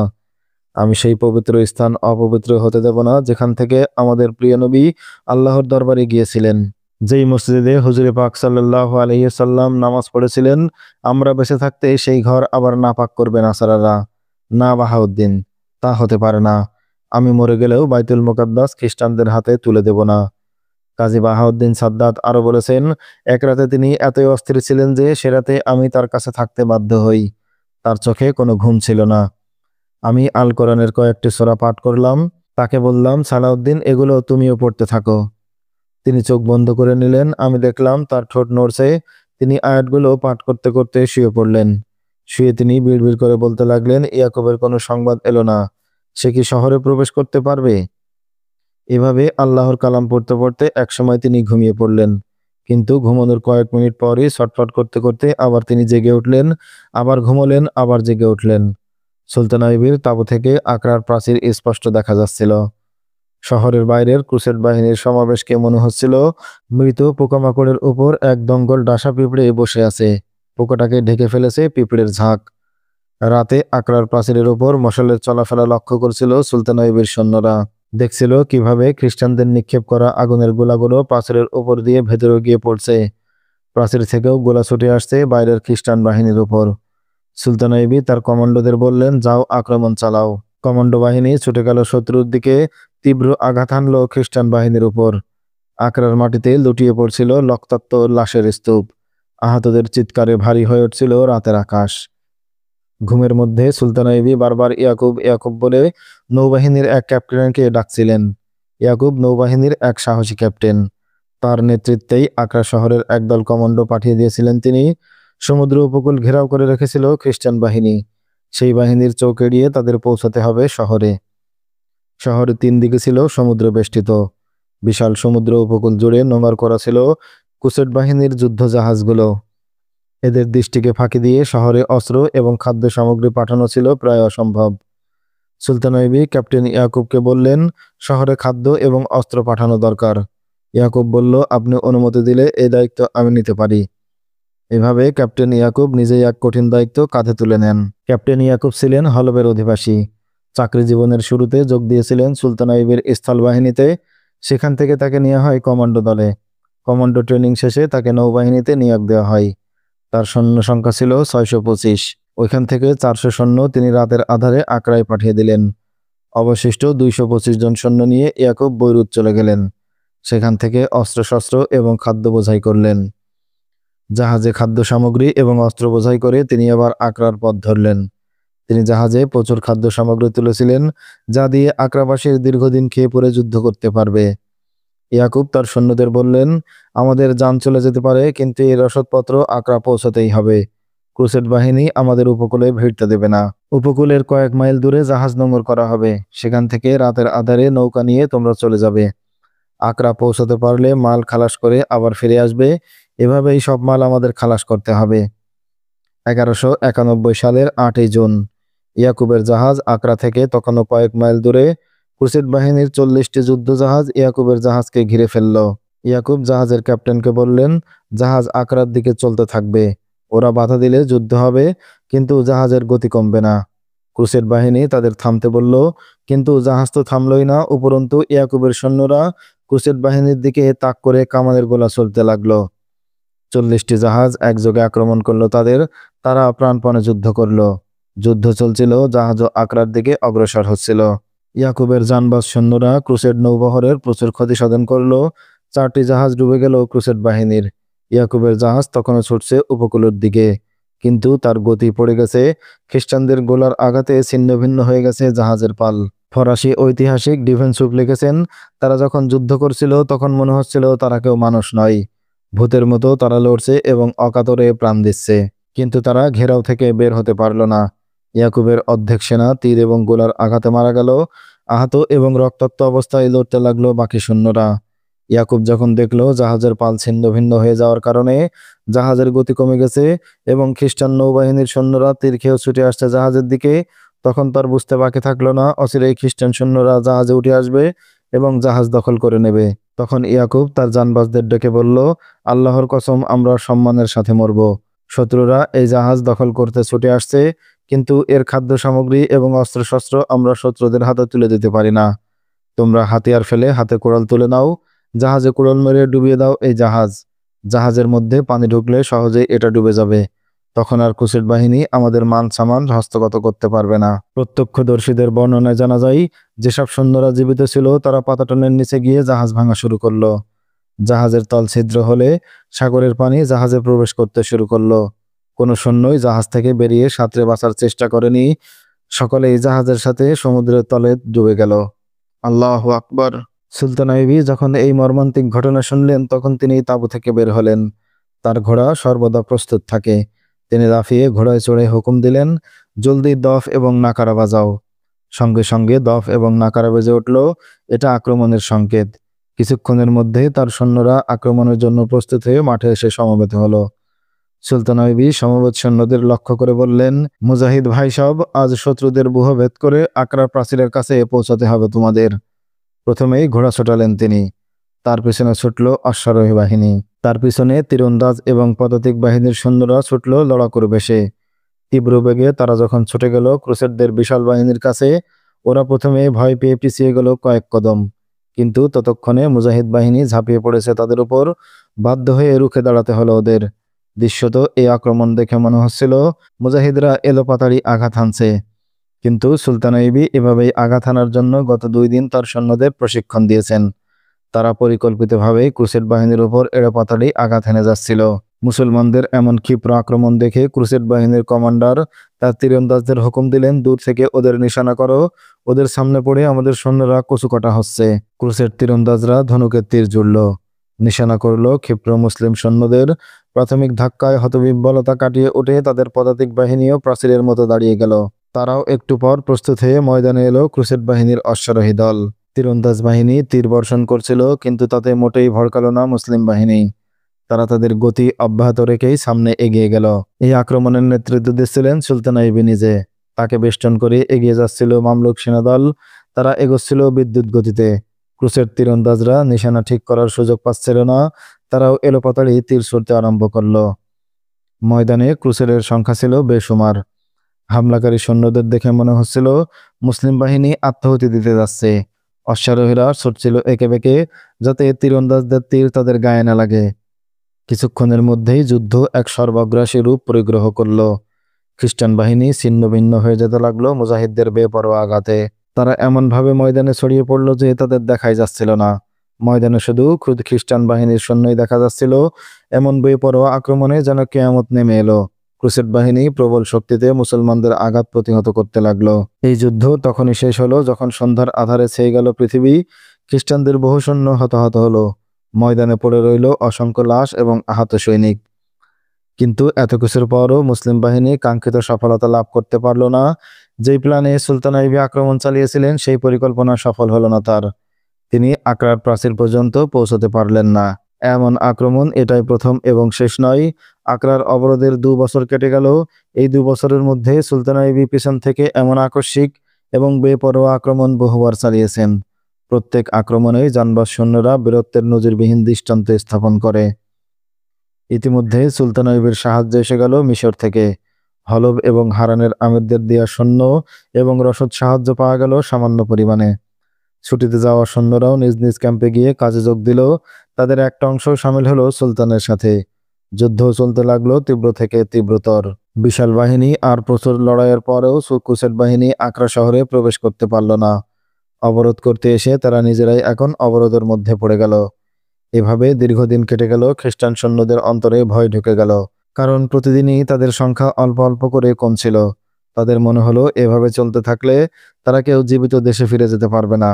আমি সেই পবিত্র স্থান অপবিত্র হতে দেব না যেখান থেকে আমাদের প্রিয় নবী আল্লাহর দরবারে গিয়েছিলেন। যেই মসজিদে হুজুরে পাক সাল্লাল্লাহু আলাইহি সাল্লাম নামাজ পড়েছিলেন, আমরা বেঁচে থাকতে সেই ঘর আবার নাপাক করবে নাসারারা। না বাহাউদ্দিন, তা হতে পারে না। আমি মরে গেলেও বাইতুল মুকাদ্দাস খ্রিস্টানদের হাতে তুলে দেব না। কাজী বাহাউদ্দিন সাদ্দাত আরো বলেছেন, এক রাতে তিনি এতই অস্থির ছিলেন যে সে রাতে আমি তার কাছে থাকতে বাধ্য হই। তার চোখে কোনো ঘুম ছিল না। আমি আল কোরআনের কয়েকটি সূরা পাঠ করলাম। তাকে বললাম, সালাউদ্দিন, এগুলো তুমিও পড়তে থাকো। তিনি চোখ বন্ধ করে নিলেন। আমি দেখলাম তার ঠোঁট নড়ছে। তিনি আয়াতগুলো পাঠ করতে করতে শুয়ে পড়লেন। শুয়ে তিনি বিড়বিড় করে বলতে লাগলেন, ইয়াকুবের কোনো সংবাদ এলো না। সে কি শহরে প্রবেশ করতে পারবে? এভাবে আল্লাহর কালাম পড়তে পড়তে একসময় তিনি ঘুমিয়ে পড়লেন। কিন্তু ঘুমানোর কয়েক মিনিট পরই ছটফট করতে করতে আবার তিনি জেগে উঠলেন, আবার ঘুমোলেন, আবার জেগে উঠলেন। সুলতান আইয়ুবের তাঁবু থেকে আকরার প্রাচীর স্পষ্ট দেখা যাচ্ছিল। শহরের বাইরের ক্রুসেড বাহিনীর সমাবেশকে মনে হচ্ছিল মৃত পোকামাকড়ের উপর এক দঙ্গল ডাসা পিঁপড়ে বসে আছে। পোকাটাকে ঢেকে ফেলেছে পিঁপড়ের ঝাঁক। রাতে আকরার প্রাচীরের উপর মশালের চলাফেরা লক্ষ্য করছিল সুলতান আইয়ুবের সৈন্যরা। দেখছিল কিভাবে খ্রিস্টানদের নিক্ষেপ করা আগুনের গোলাগুলো প্রাচীরের উপর দিয়ে ভেতরে গিয়ে পড়ছে। প্রাচীর থেকেও গোলা ছুটে আসছে বাইরের খ্রিস্টান বাহিনীর উপর। সুলতান আইয়ুবী তার কমান্ডোদের বললেন, যাও আক্রমণ চালাও। কমান্ডো বাহিনী ছুটে গেল শত্রুর দিকে। তীব্র আঘাত হানল খ্রিস্টান বাহিনীর উপর। আকরার মাটিতে লুটিয়ে পড়ছিল রক্তাক্ত লাশের স্তূপ। আহতদের চিৎকারে ভারী হয়ে উঠছিল রাতের আকাশ। ঘুমের মধ্যে সুলতান আইয়ুবী বারবার ইয়াকুব ইয়াকুব বলে নৌবাহিনীর এক ক্যাপ্টেনকে ডাকছিলেন। ইয়াকুব নৌবাহিনীর এক সাহসী ক্যাপ্টেন। তার নেতৃত্বেই আকরা শহরের একদল কমান্ডো পাঠিয়ে দিয়েছিলেন তিনি। সমুদ্র উপকূল ঘেরাও করে রেখেছিল খ্রিস্টান বাহিনী। সেই বাহিনীর চোখ এড়িয়ে তাদের পৌঁছাতে হবে শহরে। শহরের 3 দিকে ছিল সমুদ্র বেষ্টিত। বিশাল সমুদ্র উপকূল জুড়ে নোঙর করা ছিল ক্রুসেড বাহিনীর যুদ্ধ জাহাজগুলো। এদের দৃষ্টিকে ফাঁকি দিয়ে শহরে অস্ত্র এবং খাদ্য সামগ্রী পাঠানো ছিল প্রায় অসম্ভব। সুলতান আইয়ুবী ক্যাপ্টেন ইয়াকুবকে বললেন, শহরে খাদ্য এবং অস্ত্র পাঠানো দরকার। ইয়াকুব বলল, আপনি অনুমতি দিলে এই দায়িত্ব আমি নিতে পারি। এভাবে ক্যাপ্টেন ইয়াকুব নিজেই এক কঠিন দায়িত্ব কাঁধে তুলে নেন। ক্যাপ্টেন ইয়াকুব ছিলেন হলবের অধিবাসী। চাকরি জীবনের শুরুতে যোগ দিয়েছিলেন সুলতান আইয়ুবের স্থল বাহিনীতে। সেখান থেকে তাকে নেওয়া হয় কমান্ডো দলে। কমান্ডো ট্রেনিং শেষে তাকে নৌবাহিনীতে নিয়োগ দেওয়া হয়। তার সৈন্য সংখ্যা ছিল 625। ওইখান থেকে 400 সৈন্য তিনি রাতের আধারে আকরায় পাঠিয়ে দিলেন। অবশিষ্ট 225 জন সৈন্য নিয়ে ইয়াকুব বৈরুত চলে গেলেন। সেখান থেকে অস্ত্রশস্ত্র এবং খাদ্য বোঝাই করলেন। জাহাজে খাদ্য সামগ্রী এবং অস্ত্র বোঝাই করে তিনি আবার আকরার পথ ধরলেন। তিনি জাহাজে প্রচুর খাদ্য সামগ্রী তুলেছিলেন, যা দিয়ে আকরাবাসীর দীর্ঘদিন খেয়ে পরে যুদ্ধ করতে পারবে। ইয়াকুব তার সৈন্যদের বললেন, আমাদের যান চলে যেতে পারে, কিন্তু এই রসদপত্র আকরা পৌঁছাতেই হবে। ক্রুসেড বাহিনী আমাদের উপকূলে ভিড়তে দেবে না। উপকূলের কয়েক মাইল দূরে জাহাজ নোঙর করা হবে। সেখান থেকে রাতের আধারে নৌকা নিয়ে তোমরা চলে যাবে। আকরা পৌঁছাতে পারলে মাল খালাস করে আবার ফিরে আসবে। এভাবেই সব মাল আমাদের খালাস করতে হবে। 1191 সালের 8ই জুন ইয়াকুবের জাহাজ আকরা থেকে তখনও কয়েক মাইল দূরে ক্রুসেড বাহিনীর 40টি যুদ্ধ জাহাজ ইয়াকুবের জাহাজকে ঘিরে ফেলল। ইয়াকুব জাহাজের ক্যাপ্টেনকে বললেন, জাহাজ আকরার দিকে চলতে থাকবে। ওরা বাধা দিলে যুদ্ধ হবে, কিন্তু জাহাজের গতি কমবে না। ক্রুসেড বাহিনী তাদের থামতে বলল, কিন্তু জাহাজ তো থামলই না। উপরন্তু ইয়াকুবের সৈন্যরা ক্রুসেড বাহিনীর দিকে তাক করে কামানের গোলা চলতে লাগলো। 40টি জাহাজ একযোগে আক্রমণ করলো তাদের। তারা প্রাণপণে যুদ্ধ করলো। যুদ্ধ চলছিল, জাহাজও আকরার দিকে অগ্রসর হচ্ছিল। ইয়াকুবের জানবাজ সৈন্যরা ক্রুসেড নৌবহরের প্রচুর ক্ষতি সাধন করলো। 4টি জাহাজ ডুবে গেল ক্রুসেড বাহিনীর। ইয়াকুবের জাহাজ তখনও ছুটছে উপকূলের দিকে। কিন্তু তার গতি পড়ে গেছে। খ্রিস্টানদের গোলার আঘাতে ছিন্ন ভিন্ন হয়ে গেছে জাহাজের পাল। ফরাসি ঐতিহাসিক ডিভেনসুপ লিখেছেন, তারা যখন যুদ্ধ করছিল তখন মনে হচ্ছিল তারা কেউ মানুষ নয়, ভূতের মতো তারা লড়ছে এবং অকাতরে প্রাণ দিচ্ছে। কিন্তু তারা ঘেরাও থেকে বের হতে পারল না। ইয়াকুবের অর্ধেক সেনা তীর এবং গোলার আঘাতে মারা গেল। আহত এবং রক্তাক্ত অবস্থায় লড়তে লাগলো বাকি সৈন্যরা। ইয়াকুব যখন দেখলো জাহাজের পাল ছিন্ন ভিন্ন হয়ে যাওয়ার কারণে জাহাজের গতি কমে গেছে এবং খ্রিস্টান নৌবাহিনীর সৈন্যরা তীর খেয়েও ছুটে আসছে জাহাজের দিকে, তখন তার বুঝতে বাকি থাকলো না অচিরেই খ্রিস্টান সৈন্যরা জাহাজে উঠে আসবে এবং জাহাজ দখল করে নেবে। তখন ইয়াকুব তার জানবাজদের ডেকে বলল, আল্লাহর কসম, আমরা সম্মানের সাথে মরব। শত্রুরা এই জাহাজ দখল করতে ছুটে আসছে, কিন্তু এর খাদ্য সামগ্রী এবং অস্ত্রশস্ত্র আমরা শত্রুদের হাতে তুলে দিতে পারি না। তোমরা হাতিয়ার ফেলে হাতে কুড়াল তুলে নাও, জাহাজে কুড়াল মেরে ডুবিয়ে দাও এই জাহাজ। জাহাজের মধ্যে পানি ঢুকলে সহজেই এটা ডুবে যাবে। তখন আর ক্রুসেড বাহিনী আমাদের মান সামান হস্তগত করতে পারবে না। প্রত্যক্ষদর্শীদের বর্ণনায় জানা যায়, যেসব সৈন্যরা জীবিত ছিল তারা পাতাটনের নিচে গিয়ে জাহাজ ভাঙা শুরু করলো। জাহাজের তল ছিদ্র হলে সাগরের পানি জাহাজে প্রবেশ করতে শুরু করলো। কোনো সৈন্যই জাহাজ থেকে বেরিয়ে সাঁতরে বাঁচার চেষ্টা করেনি। সকলেই জাহাজের সাথে সমুদ্রের তলে ডুবে গেল। আল্লাহু আকবার। সুলতান আইবি যখন এই মর্মান্তিক ঘটনা শুনলেন তখন তিনি তাঁবু থেকে বের হলেন। তার ঘোড়া সর্বদা প্রস্তুত থাকে। তিনি লাফিয়ে ঘোড়ায় চড়ে হুকুম দিলেন, জলদি দফ এবং নাকারা বাজাও। সঙ্গে সঙ্গে দফ এবং নাকারা বেজে উঠল। এটা আক্রমণের সংকেত। কিছুক্ষণের মধ্যে তার সৈন্যরা আক্রমণের জন্য প্রস্তুত হয়ে মাঠে এসে সমবেত হলো। সুলতান আইবি সমবেত সৈন্যদের লক্ষ্য করে বললেন, মুজাহিদ ভাই সব, আজ শত্রুদের ব্যূহ ভেদ করে আকরার প্রাচীরের কাছে পৌঁছাতে হবে তোমাদের। প্রথমেই ঘোড়া ছোটালেন তিনি। তার পিছনে ছুটল অশ্বারোহী বাহিনী। তার পিছনে তীরন্দাজ এবং পদাতিক বাহিনীর সৈন্যরা ছুটল লড়াকুর বেশে। তীব্র বেগে তারা যখন ছুটে গেল ক্রুসেডদের বিশাল বাহিনীর কাছে, ওরা প্রথমে ভয় পেয়ে পিছিয়ে গেল কয়েক কদম। কিন্তু ততক্ষণে মুজাহিদ বাহিনী ঝাঁপিয়ে পড়েছে তাদের উপর। বাধ্য হয়ে রুখে দাঁড়াতে হলো ওদের। দৃশ্যত এই আক্রমণ দেখে মনে হচ্ছিল মুজাহিদরা এলোপাতাড়ি আঘাত হানছে। কিন্তু সুলতান আইবি এভাবেই আঘাত হানার জন্য গত 2 দিন তার সৈন্যদের প্রশিক্ষণ দিয়েছেন। তারা পরিকল্পিতভাবে ক্রুসেড বাহিনীর উপর এলোপাতাড়ি আঘাত হেনে যাচ্ছিল। মুসলমানদের এমন ক্ষিপ্র আক্রমণ দেখে ক্রুসেড বাহিনীর কমান্ডার তার তীরন্দাজদের হুকুম দিলেন, দূর থেকে ওদের নিশানা করো, ওদের সামনে পড়ে আমাদের সৈন্যরা কচুকাটা হচ্ছে। ক্রুসেড তীরন্দাজরা ধনুকের তীর জুড়ল, নিশানা করলো ক্ষিপ্র মুসলিম সৈন্যদের। প্রাথমিক ধাক্কায় হতবিহ্বলতা কাটিয়ে উঠে তাদের পদাতিক বাহিনীও প্রাচীরের মতো দাঁড়িয়ে গেল। তারাও একটু পর প্রস্তুত হয়ে ময়দানে এলো ক্রুসেড বাহিনীর অশ্বারোহী দল। তীরন্দাজ বাহিনী তীর বর্ষণ করছিল, কিন্তু তাতে মোটেই ভড়কালো না মুসলিম বাহিনী। তারা তাদের গতি অব্যাহত রেখেই সামনে এগিয়ে গেল। এই আক্রমণের নেতৃত্ব দিচ্ছিলেন সুলতান আইবি নিজে। তাকে বেষ্টন করে এগিয়ে যাচ্ছিল মামলুক সেনাদল। তারা এগোচ্ছিল বিদ্যুৎ গতিতে। ক্রুসেড তীরন্দাজরা নিশানা ঠিক করার সুযোগ পাচ্ছিল না। তারাও এলোপাতাড়ি তীর ছুড়তে আরম্ভ করল। ময়দানে ক্রুসেডের সংখ্যা ছিল বেশুমার। হামলাকারী সৈন্যদের দেখে মনে হচ্ছিল মুসলিম বাহিনী আত্মাহুতি দিতে যাচ্ছে। অশ্বারোহীরা ছুটছিল একে বেঁকে, যাতে তীরন্দাজদের তীর তাদের গায়ে না লাগে। কিছুক্ষণের মধ্যেই যুদ্ধ এক সর্বগ্রাসী রূপ পরিগ্রহ করল। খ্রিস্টান বাহিনী ছিন্ন ভিন্ন হয়ে যেতে লাগলো মুজাহিদদের বেপরোয়া আঘাতে। তারা এমনভাবে ময়দানে ছড়িয়ে পড়ল যে তাদের দেখাই যাচ্ছিল না। ময়দানে শুধু খুদ খ্রিস্টান বাহিনীর সৈন্যই দেখা যাচ্ছিল। এমন বেপরোয়া আক্রমণে যেন কিয়ামত নেমে এলো। ক্রুসেড বাহিনী প্রবল শক্তিতে মুসলমানদের আঘাত প্রতিহত করতে লাগলো। এই যুদ্ধ তখনই শেষ হলো যখন সন্ধ্যার আধারে ছেয়ে গেল পৃথিবী। খ্রিস্টানদের বহু সৈন্য হতাহত হলো। ময়দানে পড়ে রইল অসংখ্য লাশ এবং আহত সৈনিক। কিন্তু এত কিছুর পরও মুসলিম বাহিনী কাঙ্ক্ষিত সফলতা লাভ করতে পারল না। যেই প্ল্যানে সুলতান আইবি আক্রমণ চালিয়েছিলেন সেই পরিকল্পনা সফল হলো না তার। তিনি আকরার প্রাচীর পর্যন্ত পৌঁছতে পারলেন না। এমন আক্রমণ এটাই প্রথম এবং শেষ নয়। আকরার অবরোধের 2 বছর কেটে গেল। এই 2 বছরের মধ্যে সুলতান আইবি পিছন থেকে এমন আকস্মিক এবং বেপরোয়া আক্রমণ বহুবার চালিয়েছেন। প্রত্যেক আক্রমণেই জানবাজ সৈন্যরা বীরত্বের নজিরবিহীন দৃষ্টান্ত স্থাপন করে। ইতিমধ্যে সুলতান আইবির সাহায্য এসে গেল মিশর থেকে। হলব এবং হারানের আমিরদের দেয়া সৈন্য এবং রসদ সাহায্য পাওয়া গেল সামান্য পরিমাণে। ছুটিতে যাওয়া সৈন্যরাও নিজ নিজ ক্যাম্পে গিয়ে কাজে যোগ দিল। তাদের একটা অংশ সামিল হলো সুলতানের সাথে। যুদ্ধ চলতে লাগলো তীব্র থেকে তীব্রতর। বিশাল বাহিনী আর প্রচুর লড়াইয়ের পরেও ক্রুসেড বাহিনী আকরা শহরে প্রবেশ করতে পারল না। অবরোধ করতে এসে তারা নিজেরাই এখন অবরোধের মধ্যে পড়ে গেল। এভাবে দীর্ঘদিন কেটে গেল। খ্রিস্টান সৈন্যদের অন্তরে ভয় ঢুকে গেল। কারণ প্রতিদিনই তাদের সংখ্যা অল্প অল্প করে কমছিল। তাদের মনে হলো এভাবে চলতে থাকলে তারা কেউ জীবিত দেশে ফিরে যেতে পারবে না।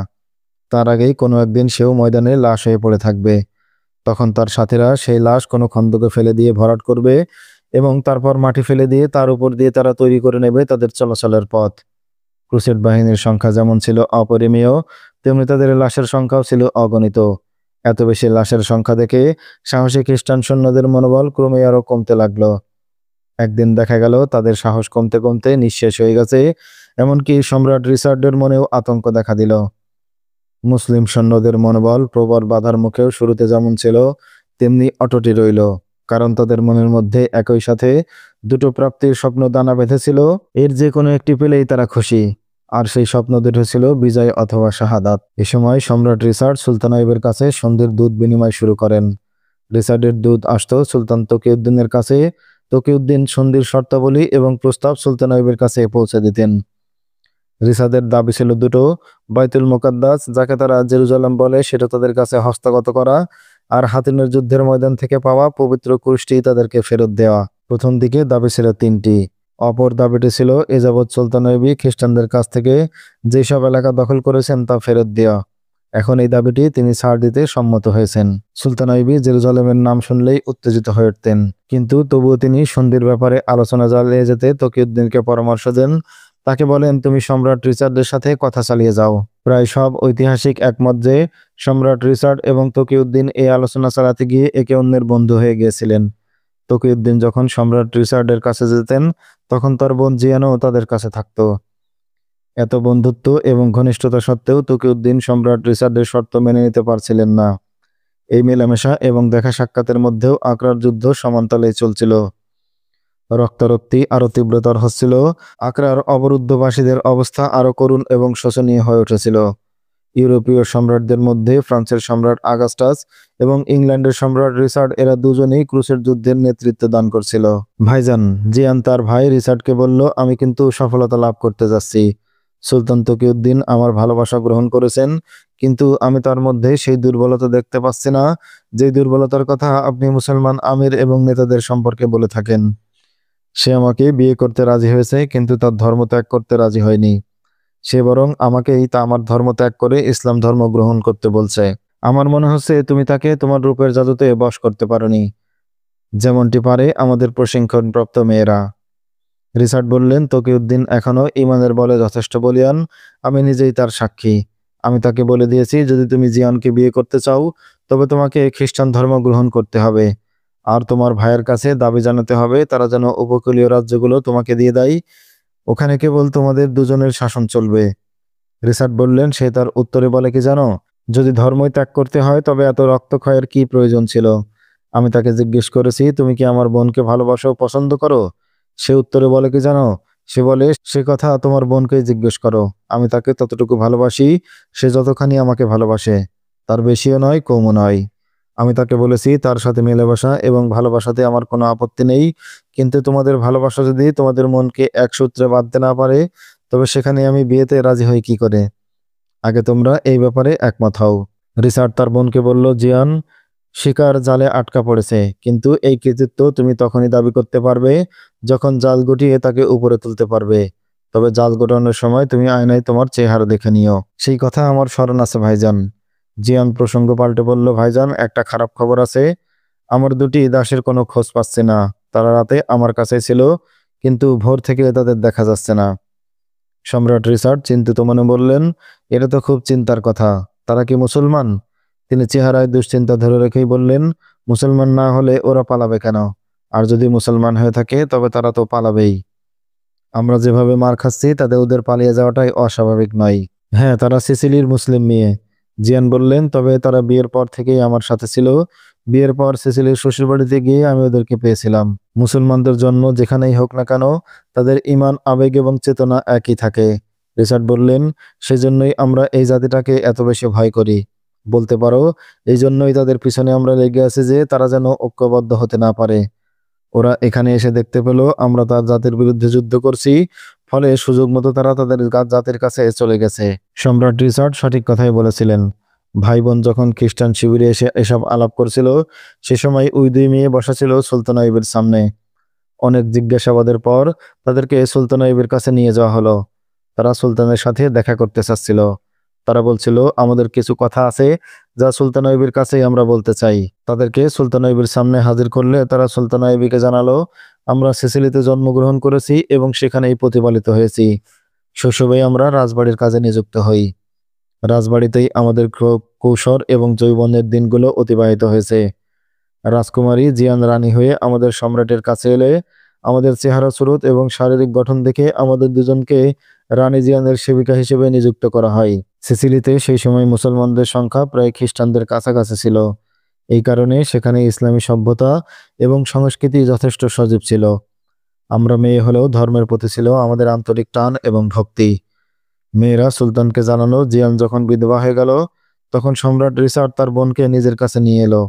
তার আগেই কোনো একদিন সেও ময়দানে লাশ হয়ে পড়ে থাকবে। তখন তার সাথীরা সেই লাশ কোনো খন্দকে ফেলে দিয়ে ভরাট করবে এবং তারপর মাটি ফেলে দিয়ে তার উপর দিয়ে তারা তৈরি করে নেবে তাদের চলাচলের পথ। ক্রুসেড বাহিনীর সংখ্যা যেমন ছিল অপরিমেয়, তেমনি তাদের লাশের সংখ্যাও ছিল অগণিত। এত বেশি লাশের সংখ্যা দেখে সাহসী খ্রিস্টান সৈন্যদের মনোবল ক্রমে আরো কমতে লাগলো। একদিন দেখা গেল তাদের সাহস কমতে কমতে নিঃশেষ হয়ে গেছে, এমনকি সম্রাট রিচার্ডের মনেও আতঙ্ক দেখা দিল। মুসলিম সৈন্যদের মনোবল প্রবল বাধার মুখেও শুরুতে যেমন ছিল তেমনি অটুটই রইল, কারণ তাদের মনের মধ্যে একই সাথে দুটো প্রাপ্তির স্বপ্ন দানা বেঁধেছিল। এর যে কোনো একটি পেলেই তারা খুশি, আর সেই স্বপ্ন দুটো ছিল বিজয় অথবা শাহাদাত। এ সময় সম্রাট রিচার্ড সুলতানাইবের কাছে সন্ধির দূত বিনিময় শুরু করেন। রিচার্ডের দূত আসত সুলতান তকিউদ্দিনের কাছে। তকিউদ্দিন সন্ধির শর্তাবলী এবং প্রস্তাব সুলতানাইবের কাছে পৌঁছে দিতেন। রিসাদের দাবি ছিল দুটো: বাইতুল মুকাদ্দাস, যাকে তারা জেরুজালেম বলে, সেটা তাদের কাছে হস্তগত করা, আর হাতিনের যুদ্ধের ময়দান থেকে পাওয়া পবিত্র কুশটি তাদেরকে ফেরত দেওয়া। প্রথম দিকে দাবি ছিল তিনটি। অপর দাবিটি ছিল এ যাবৎ সুলতানাইবি খ্রিস্টানদের কাছ থেকে যেসব এলাকা দখল করেছেন তা ফেরত দেওয়া। এখন এই দাবিটি তিনি ছাড় দিতে সম্মত হয়েছেন। সুলতানাইবি জেরুজালেমের নাম শুনলেই উত্তেজিত হয়ে উঠতেন, কিন্তু তবুও তিনি সন্ধির ব্যাপারে আলোচনা চালিয়ে যেতে তকিউদ্দিনকে পরামর্শ দেন। তাকে বলেন, তুমি সম্রাট রিচার্ডের সাথে কথা চালিয়ে যাও। প্রায় সব ঐতিহাসিক একমত যে সম্রাট রিচার্ড এবং তকিউদ্দিন এই আলোচনা চালাতে গিয়ে একে অন্যের বন্ধু হয়ে গিয়েছিলেন। তকিউদ্দিন যখন সম্রাট রিচার্ডের কাছে যেতেন, তখন তার বোন জিয়ানও তাদের কাছে থাকত। এত বন্ধুত্ব এবং ঘনিষ্ঠতা সত্ত্বেও তকিউদ্দিন সম্রাট রিচার্ডের শর্ত মেনে নিতে পারছিলেন না। এই মেলামেশা এবং দেখা সাক্ষাতের মধ্যেও আকরার যুদ্ধ সমান্তালে চলছিল। রক্তারক্তি আরো তীব্রতর হচ্ছিল। আকরার অবরুদ্ধবাসীদের অবস্থা আরো করুণ এবং শোচনীয় হয়ে উঠেছিল। ইউরোপীয় সম্রাটদের মধ্যে ফ্রান্সের সম্রাট আগাস্টাস এবং ইংল্যান্ডের সম্রাট রিচার্ড, এরা দুজনেই ক্রুসেড যুদ্ধের নেতৃত্ব দান করছিল। ভাইজান, জিয়ান তার ভাই রিচার্ডকে বলল, আমি কিন্তু সফলতা লাভ করতে যাচ্ছি। সুলতান তকিউদ্দিন আমার ভালোবাসা গ্রহণ করেছেন, কিন্তু আমি তার মধ্যে সেই দুর্বলতা দেখতে পাচ্ছি না যে দুর্বলতার কথা আপনি মুসলমান আমির এবং নেতাদের সম্পর্কে বলে থাকেন। সে আমাকে বিয়ে করতে রাজি হয়েছে, কিন্তু তার ধর্ম ত্যাগ করতে রাজি হয়নি। সে বরং আমাকেই তা আমার ধর্ম ত্যাগ করে ইসলাম ধর্ম গ্রহণ করতে বলছে। আমার মনে হচ্ছে তুমি তাকে তোমার রূপের জাদুতে বশ করতে পারোনি, যেমনটি পারে আমাদের প্রশিক্ষণপ্রাপ্ত মেয়েরা। রিচার্ড বললেন, তকিউদ্দিন এখনো ইমানের বলে যথেষ্ট বলিয়ান, আমি নিজেই তার সাক্ষী। আমি তাকে বলে দিয়েছি, যদি তুমি জিয়ানকে বিয়ে করতে চাও তবে তোমাকে খ্রিস্টান ধর্ম গ্রহণ করতে হবে, আর তোমার ভাইয়ের কাছে দাবি জানাতে হবে তারা যেন উপকূলীয় রাজ্যগুলো তোমাকে দিয়ে দেয়। ওখানে কেবল তোমাদের দুজনের শাসন চলবে। রিচার্ড বললেন, সে তার উত্তরে বলে কি জানো, যদি ধর্মই ত্যাগ করতে হয় তবে এত রক্তক্ষয়ের কি প্রয়োজন ছিল? আমি তাকে জিজ্ঞেস করেছি, তুমি কি আমার বোনকে ভালোবাসো, পছন্দ করো? সে উত্তরে বলে কি জানো, সে বলে, সে কথা তোমার বোনকেই জিজ্ঞেস করো। আমি তাকে ততটুকু ভালোবাসি সে যতখানি আমাকে ভালোবাসে, তার বেশিও নয় কমও নয়। আমি তাকে বলেছি তার সাথে মেলামেশা এবং ভালোবাসাতে আমার কোনো আপত্তি নেই, কিন্তু তোমাদের ভালোবাসা যদি তোমাদের মনকে এক সূত্রে বাঁধতে না পারে তবে সেখানে আমি বিয়েতে রাজি হই কি করে? আগে তোমরা এই ব্যাপারে একমত হও। রিচার্ড তার বোনকে বলল, জিয়ান শিকার জালে আটকা পড়েছে, কিন্তু এই কৃতিত্ব তুমি তখনই দাবি করতে পারবে যখন জাল গুটিয়ে তাকে উপরে তুলতে পারবে। তবে জাল গোটানোর সময় তুমি আয়নায় তোমার চেহারা দেখে নিও। সেই কথা আমার স্মরণ আছে ভাইজান। জিয়ান প্রসঙ্গ পাল্টে বলল, ভাইজান, একটা খারাপ খবর আছে। আমার দুটি দাসের কোনো খোঁজ পাচ্ছি না। তারা রাতে আমার কাছে ছিল, কিন্তু ভোর থেকে তাদের দেখা যাচ্ছে না। সম্রাট রিচার্ড চিন্তিত মনে বললেন, এটা তো খুব চিন্তার কথা। তারা কি মুসলমান? তিনি চেহারায় দুশ্চিন্তা ধরে রেখেই বললেন, মুসলমান না হলে ওরা পালাবে কেন? আর যদি মুসলমান হয়ে থাকে তবে তারা তো পালাবেই। আমরা যেভাবে মার খাচ্ছি তাতে ওদের পালিয়ে যাওয়াটাই অস্বাভাবিক নয়। হ্যাঁ, তারা সিসিলির মুসলিম মেয়ে। জিয়ান বললেন, তবে তারা বিয়ের পর থেকেই আমার সাথে ছিল। বিয়ের পর সিসিলির শ্বশুরবাড়িতে গিয়ে আমি ওদেরকে পেয়েছিলাম। মুসলমানদের জন্ম যেখানেই হোক না কেন, তাদের ঈমান, আবেগ এবং চেতনা একই থাকে। রিচার্ড বললেন, সেজন্যই আমরা এই জাতিটাকে এত বেশি ভয় করি। বলতে পারো এই জন্যই তাদের পিছনে আমরা লেগে আছি, যে তারা যেন ঐক্যবদ্ধ হতে না পারে। ওরা এখানে এসে দেখতে পেল আমরা তার জাতির বিরুদ্ধে যুদ্ধ করছি, ফলে সুযোগ মতো তারা তাদের জাতির কাছে চলে গেছে। সম্রাট রিচার্ড সঠিক কথাই বলেছিলেন। ভাই বোন যখন খ্রিস্টান শিবিরে এসে এসব আলাপ করছিল, সে সময় ওই দুই মেয়ে বসা ছিল সুলতানাইবের সামনে। অনেক জিজ্ঞাসাবাদের পর তাদেরকে সুলতান আইয়ুবের কাছে নিয়ে যাওয়া হলো। তারা সুলতানের সাথে দেখা করতে চাচ্ছিল। তারা বলছিল, আমাদের কিছু কথা আছে যা সুলতান আইয়ুবের কাছেই আমরা বলতে চাই। তাদেরকে সুলতান আইয়ুবের সামনে হাজির করলে তারা সুলতান আইয়ুবকে জানালো, আমরা সিসিলিতে জন্মগ্রহণ করেছি এবং সেখানেই প্রতিপালিত হয়েছি। শৈশবেই আমরা রাজবাড়ির কাজে নিযুক্ত হই। রাজবাড়িতেই আমাদের কৈশোর এবং যৌবনের দিনগুলো অতিবাহিত হয়েছে। রাজকুমারী জিয়ান রানী হয়ে আমাদের সম্রাটের কাছে এলে আমাদের চেহারা সুরত এবং শারীরিক গঠন দেখে আমাদের দুজনকে রানী জিয়ানের সেবিকা হিসেবে নিযুক্ত করা হয়। সিসিলিতে সেই সময় মুসলমানদের সংখ্যা প্রায় খ্রিস্টানদের কাছাকাছি ছিল। এই কারণে সেখানে ইসলামী সভ্যতা এবং সংস্কৃতি যথেষ্ট সজীব ছিল। আমরা মেয়ে হলেও ধর্মের প্রতি ছিল আমাদের আন্তরিক টান এবং ভক্তি। মেয়েরা সুলতানকে জানালো, জিয়ান যখন বিধবা হয়ে গেল তখন সম্রাট রিচার্ড তার বোনকে নিজের কাছে নিয়ে এলো।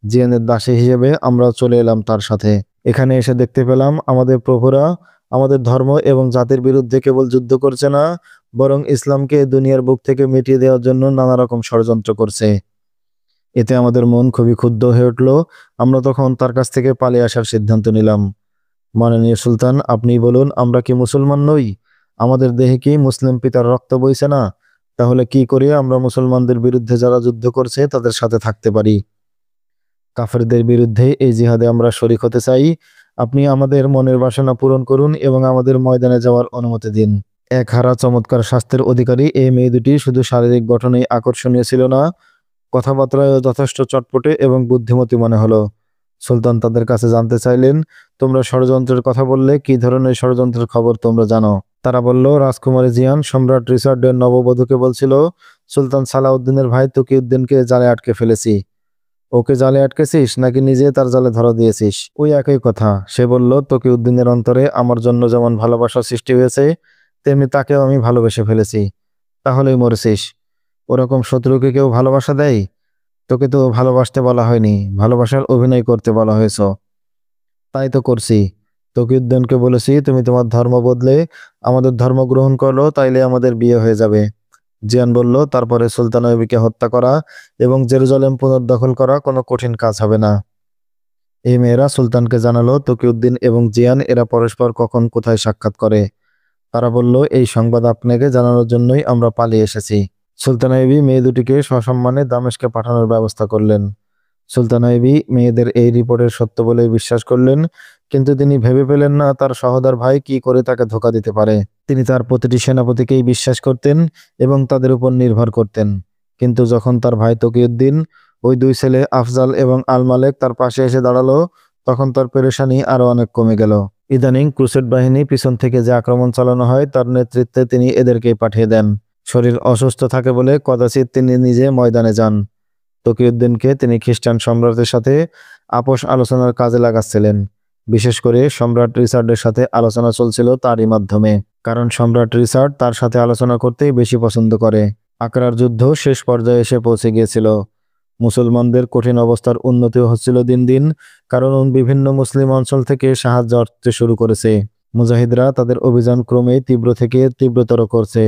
জিয়ানের দাসী হিসেবে আমরা চলে এলাম তার সাথে। এখানে এসে দেখতে পেলাম আমাদের প্রভুরা আমাদের ধর্ম এবং জাতির বিরুদ্ধে কেবল যুদ্ধ করছে না, বরং ইসলামকে দুনিয়ার বুক থেকে মিটিয়ে দেওয়ার জন্য নানা রকম ষড়যন্ত্র করছে। এতে আমাদের মন খুবই ক্ষুব্ধ হয়ে উঠল। আমরা তখন তার কাছ থেকে পালিয়ে আসার সিদ্ধান্ত নিলাম। মাননীয় সুলতান, আপনি বলুন, আমরা কি মুসলমান নই? আমাদের দেহে কি মুসলিম পিতার রক্ত বইছে না? তাহলে কি করে আমরা মুসলমানদের বিরুদ্ধে যারা যুদ্ধ করছে তাদের সাথে থাকতে পারি? কাফেরদের বিরুদ্ধে এই জিহাদে আমরা শরিক হতে চাই। আপনি আমাদের মনের বাসনা পূরণ করুন এবং আমাদের ময়দানে যাওয়ার অনুমতি দিন। এক হারা চমৎকার স্বাস্থ্যের অধিকারী এই মেয়ে দুটি শুধু শারীরিক গঠনেই আকর্ষণীয় ছিল না, কথাবার্তায় যথেষ্ট চটপটে এবং বুদ্ধিমতী মনে হলো। সুলতান তাদের কাছে জানতে চাইলেন, তোমরা ষড়যন্ত্রের কথা বললে কি ধরনের ষড়যন্ত্রের খবর তোমরা জানো? তারা বলল, রাজকুমারী জিয়ান সম্রাট রিচার্ডের নববধূকে বলছিল, সুলতান সালাউদ্দিনের ভাই তকিউদ্দিনকে জালে আটকে ফেলেছি। ওকে জালে আটকেছিস নাকি নিজে তার জালে ধরা দিয়েছিস? ওই একই কথা। সে বলল, তকিউদ্দিনের অন্তরে আমার জন্য যেমন ভালোবাসা সৃষ্টি হয়েছে তেমনি তাকেও আমি ভালোবেসে ফেলেছি। তাহলেই মরেছিস। ওরকম শত্রুকে কেউ ভালোবাসা দেয়? তোকে তো ভালোবাসতে বলা হয়নি, ভালোবাসার অভিনয় করতে বলা হয়েছ। তাই তো করছি। তকিউদ্দিনকে বলেছি, তুমি তোমার ধর্ম বদলে আমাদের ধর্ম গ্রহণ করলো, তাইলে আমাদের বিয়ে হয়ে যাবে। জিয়ান বলল, তারপরে সুলতান আইয়ুবকে হত্যা করা এবং জেরুজালেম পুনর্দখল করা কোনো কঠিন কাজ হবে না। এই মেয়েরা সুলতানকে জানালো, তকিউদ্দিন এবং জিয়ান এরা পরস্পর কখন কোথায় সাক্ষাৎ করে। তারা বলল, এই সংবাদ আপনাকে জানানোর জন্যই আমরা পালিয়ে এসেছি। সুলতান আইয়ুবী মেয়ে দুটিকে সসম্মানে দামেস্কে পাঠানোর ব্যবস্থা করলেন। সুলতান আইয়ুবী মেয়েদের এই রিপোর্টের সত্য বলেই বিশ্বাস করলেন, কিন্তু তিনি ভেবে পেলেন না তার সহোদর ভাই কি করে তাকে ধোঁকা দিতে পারে। তিনি তার প্রতিটি সেনাপতিকেই বিশ্বাস করতেন এবং তাদের উপর নির্ভর করতেন। কিন্তু যখন তার ভাই তকিউদ্দিন, ওই দুই ছেলে আফজাল এবং আল মালেক তার পাশে এসে দাঁড়ালো, তখন তার পেরেশানি আরো অনেক কমে গেল। ইদানিং ক্রুসেড বাহিনী পিছন থেকে যে আক্রমণ চালানো হয় তার নেতৃত্বে তিনি এদেরকেই পাঠিয়ে দেন। শরীর অসুস্থ থাকে বলে কদাচিৎ তিনি নিজে ময়দানে যান। তকিউদ্দিনকে তিনি খ্রিস্টান সম্রাটের সাথে আপোষ আলোচনার কাজে লাগাচ্ছিলেন। বিশেষ করে সম্রাট রিচার্ডের সাথে আলোচনা চলছিল তারই মাধ্যমে, কারণ সম্রাট রিচার্ড তার সাথে আলোচনা করতেই বেশি পছন্দ করে। আকরার যুদ্ধ শেষ পর্যায়ে এসে পৌঁছে গিয়েছিল। মুসলমানদের কঠিন অবস্থার উন্নতিও হচ্ছিল দিন দিন, কারণ বিভিন্ন মুসলিম অঞ্চল থেকে সাহায্য আসতে শুরু করেছে। মুজাহিদরা তাদের অভিযান ক্রমেই তীব্র থেকে তীব্রতর করছে।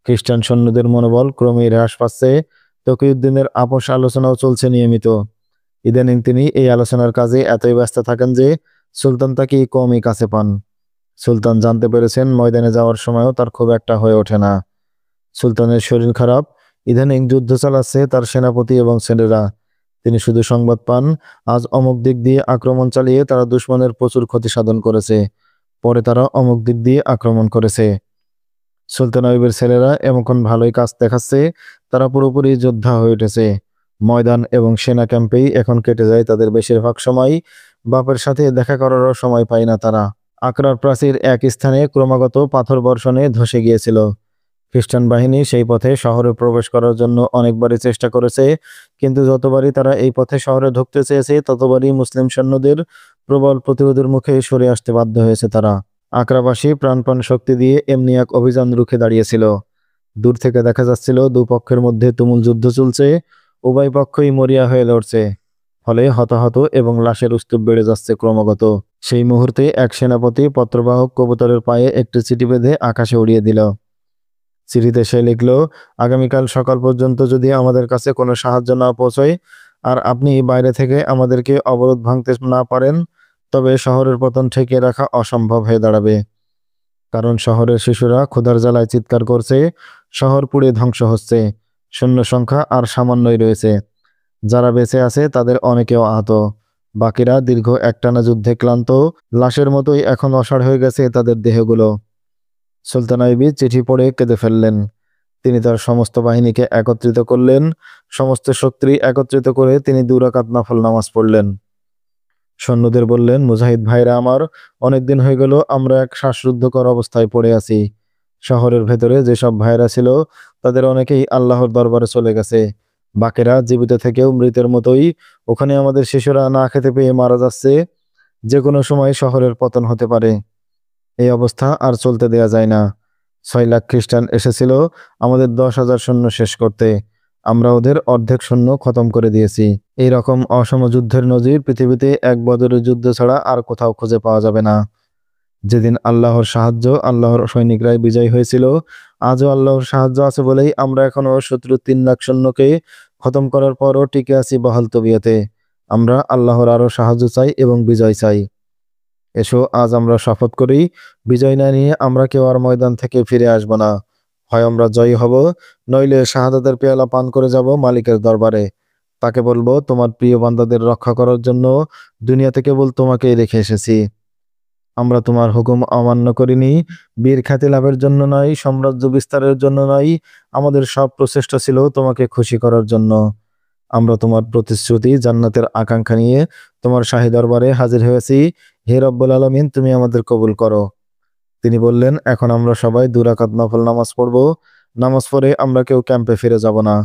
খ্রিস্টান সৈন্যদের মনোবল ক্রমেই হ্রাস পাচ্ছে। তকিউদ্দিনের আপোষ আলোচনাও চলছে নিয়মিত। ইদানিং তিনি এই আলোচনার কাজে এতই ব্যস্ত থাকেন যে সুলতান তাকে কমই কাছে পান। সুলতান জানতে পেরেছেন ময়দানে যাওয়ার সময়ও তার খুব একটা হয়ে ওঠে না। সুলতানের শরীর খারাপ। ইদানিং যুদ্ধ চালাচ্ছে তার সেনাপতি এবং ছেলেরা। তিনি শুধু সংবাদ পান, আজ অমুক দিক দিয়ে আক্রমণ চালিয়ে তারা দুশমনের প্রচুর ক্ষতি সাধন করেছে, পরে তারা অমুক দিক দিয়ে আক্রমণ করেছে। সুলতান আইয়ুবের ছেলেরা এমন ভালোই কাজ দেখাচ্ছে, তারা পুরোপুরি যোদ্ধা হয়ে উঠেছে। ময়দান এবং সেনা ক্যাম্পেই এখন কেটে যায় তাদের বেশিরভাগ সময়। বাপের সাথে দেখা করারও সময় পায় না তারা। আকরার প্রাচীর এক স্থানে ক্রমাগত পাথর বর্ষণে ধসে গিয়েছিল। খ্রিস্টান বাহিনী সেই পথে শহরে প্রবেশ করার জন্য অনেকবারই চেষ্টা করেছে, কিন্তু যতবারই তারা এই পথে শহরে ঢুকতে চেয়েছে ততবারই মুসলিম সৈন্যদের প্রবল প্রতিরোধের মুখে সরে আসতে বাধ্য হয়েছে তারা। আকরাবাসী প্রাণপণ শক্তি দিয়ে এমনি এক অভিযান রুখে দাঁড়িয়েছিল। দূর থেকে দেখা যাচ্ছিল দুপক্ষের মধ্যে তুমুল যুদ্ধ চলছে, উভয় পক্ষই মরিয়া হয়ে লড়ছে। ফলে হতাহত এবং লাশের স্তূপ বেড়ে যাচ্ছে ক্রমাগত। সেই মুহূর্তে এক সেনাপতি পত্রবাহক কবুতরের পায়ে একটি চিঠি বেঁধে আকাশে উড়িয়ে দিল। চিঠিতে সে লিখল, আগামীকাল সকাল পর্যন্ত যদি আমাদের কাছে কোনো সাহায্য না পৌঁছয় আর আপনি বাইরে থেকে আমাদেরকে অবরোধ ভাঙতে না পারেন, তবে শহরের পতন ঠেকিয়ে রাখা অসম্ভব হয়ে দাঁড়াবে, কারণ শহরের শিশুরা ক্ষুধার জ্বালায় চিৎকার করছে, শহর পুড়ে ধ্বংস হচ্ছে, সৈন্য সংখ্যা আর সামান্যই রয়েছে, যারা বেঁচে আছে তাদের অনেকেও আহত, বাকিরা দীর্ঘ একটানা যুদ্ধে ক্লান্ত, লাশের মতোই এখন অসাড় হয়ে গেছে তাদের দেহগুলো। সুলতান আইয়ুবী চিঠি পড়ে কেঁদে ফেললেন। তিনি তার সমস্ত বাহিনীকে একত্রিত করলেন, সমস্ত শক্তি একত্রিত করে তিনি 2 রাকাত নফল নামাজ পড়লেন। সৈন্যদের বললেন, মুজাহিদ ভাইরা আমার, অনেকদিন হয়ে গেল আমরা এক শ্বাসরুদ্ধকর অবস্থায় পড়ে আছি। শহরের ভেতরে যেসব ভাইরা ছিল তাদের অনেকেই আল্লাহর দরবারে চলে গেছে, বাকিরা জীবিত থেকেও মৃতের মতোই ওখানে আমাদের শিশুরা না খেতে পেয়ে মারা যাচ্ছে। যে কোনো সময় শহরের পতন হতে পারে। এই অবস্থা আর চলতে দেয়া যায় না। 6 লাখ খ্রিস্টান এসেছিল আমাদের 10,000 সৈন্য শেষ করতে, আমরা ওদের অর্ধেক সৈন্য খতম করে দিয়েছি। এই রকম অসম যুদ্ধের নজির পৃথিবীতে এক বদরের যুদ্ধ ছাড়া আর কোথাও খুঁজে পাওয়া যাবে না। যেদিন আল্লাহর সাহায্য, আল্লাহর সৈনিকরাই বিজয় হয়েছিল, আজও আল্লাহর সাহায্য আছে বলেই আমরা এখনো শত্রু 3 লাখ সৈন্যকে খতম করার পরও টিকে আছি বহাল তবিয়তে। আমরা আল্লাহর আরও সাহায্য চাই এবং বিজয় চাই। এসো আজ আমরা শপথ করি, বিজয় না নিয়ে আমরা কেউ আর ময়দান থেকে ফিরে আসব না। হয় আমরা জয়ী হব, নইলে শাহাদাতের পেয়ালা পান করে যাব মালিকের দরবারে। তাকে বলবো, তোমার প্রিয় বান্দাদের রক্ষা করার জন্য দুনিয়াতে কেবল তোমাকেই রেখে এসেছি। আমরা তোমার হুকুম অমান্য করিনি, বীর খ্যাতি লাভের জন্য নয়, সাম্রাজ্য বিস্তারের জন্য নয়, আমাদের সব প্রচেষ্টা ছিল তোমাকে খুশি করার জন্য। আমরা তোমার প্রতিশ্রুতি জান্নাতের আকাঙ্ক্ষা নিয়ে তোমার শাহী দরবারে হাজির হয়েছি। হে রব্বুল আলামিন, তুমি আমাদের কবুল করো। তিনি বললেন, এখন আমরা সবাই 2 রাকাত নফল নামাজ পড়ব। নামাজ পড়ে আমরা কেউ ক্যাম্পে ফিরে যাব না।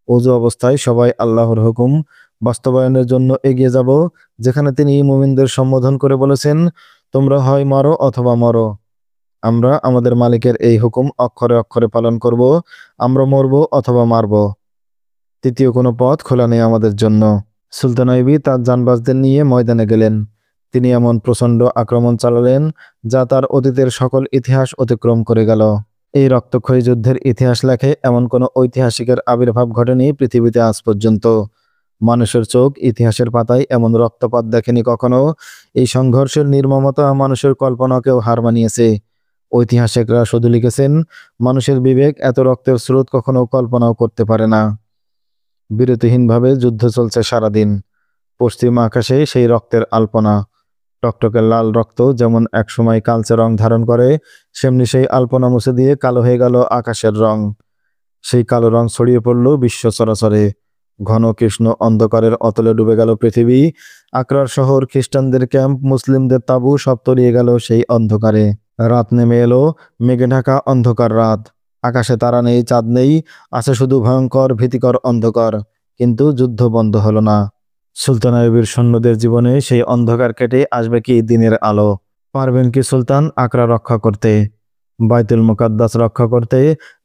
ওযু অবস্থায় সবাই আল্লাহর হুকুম বাস্তবায়নের জন্য এগিয়ে যাব, যেখানে তিনি মুমিনদের সম্বোধন করে বলেছেন, তোমরা হয় মারো অথবা মরো। আমরা আমাদের মালিকের এই হুকুম অক্ষরে অক্ষরে পালন করব। আমরা মরব অথবা মারব। তৃতীয় কোনো পথ খোলা নেই আমাদের জন্য। সুলতান আইয়ুবী তার জানবাজদের নিয়ে ময়দানে গেলেন। তিনি এমন প্রচণ্ড আক্রমণ চালালেন যা তার অতীতের সকল ইতিহাস অতিক্রম করে গেল। এই রক্তক্ষয়ী যুদ্ধের ইতিহাস লেখে এমন কোনো ঐতিহাসিকের আবির্ভাব ঘটেনি পৃথিবীতে আজ পর্যন্ত। মানুষের চোখ ইতিহাসের পাতায় এমন রক্তপাত দেখেনি কখনো। এই সংঘর্ষের নির্মমতা মানুষের কল্পনাকেও হার মানিয়েছে। ঐতিহাসিকরা শুধু লিখেছেন, মানুষের বিবেক এত রক্তের স্রোত কখনো কল্পনাও করতে পারে না। বিরতিহীনভাবে যুদ্ধ চলছে সারাদিন। পশ্চিম আকাশে সেই রক্তের আলপনা। টকটকে লাল রক্ত যেমন একসময় কালচে রং ধারণ করে, সেমনি সেই আলপনা মুছে দিয়ে কালো হয়ে গেল আকাশের রং। সেই কালো রং ছড়িয়ে পড়ল বিশ্ব চরাচরে। ঘন কৃষ্ণ অন্ধকারের অতলে ডুবে গেল পৃথিবী। আকরার শহর, খ্রিস্টানদের ক্যাম্প, মুসলিমদের তাঁবু সব তলিয়ে গেল সেই অন্ধকারে। রাত নেমে এলো, মেঘে ঢাকা অন্ধকার রাত। আকাশে তারা নেই, চাঁদ নেই, আছে শুধু ভয়ঙ্কর ভীতিকর অন্ধকার। কিন্তু যুদ্ধ বন্ধ হলো না। সুলতান আইয়ুবীর সৈন্যদের জীবনে সেই অন্ধকার কেটে আসবে কি দিনের আলো? পারবেন কি সুলতান আকরা রক্ষা করতে, বাইতুল মুকাদ্দাস রক্ষা করতে,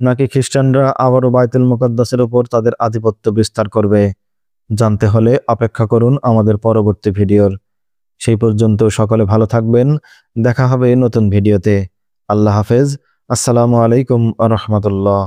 নাকি খ্রিস্টানরা আবারও বাইতুল মুকাদ্দাসের উপর তাদের আধিপত্য বিস্তার করবে? জানতে হলে অপেক্ষা করুন আমাদের পরবর্তী ভিডিওর। সেই পর্যন্ত সকলে ভালো থাকবেন। দেখা হবে নতুন ভিডিওতে। আল্লাহ হাফেজ। আসসালামু আলাইকুম ওয়া রাহমাতুল্লাহ।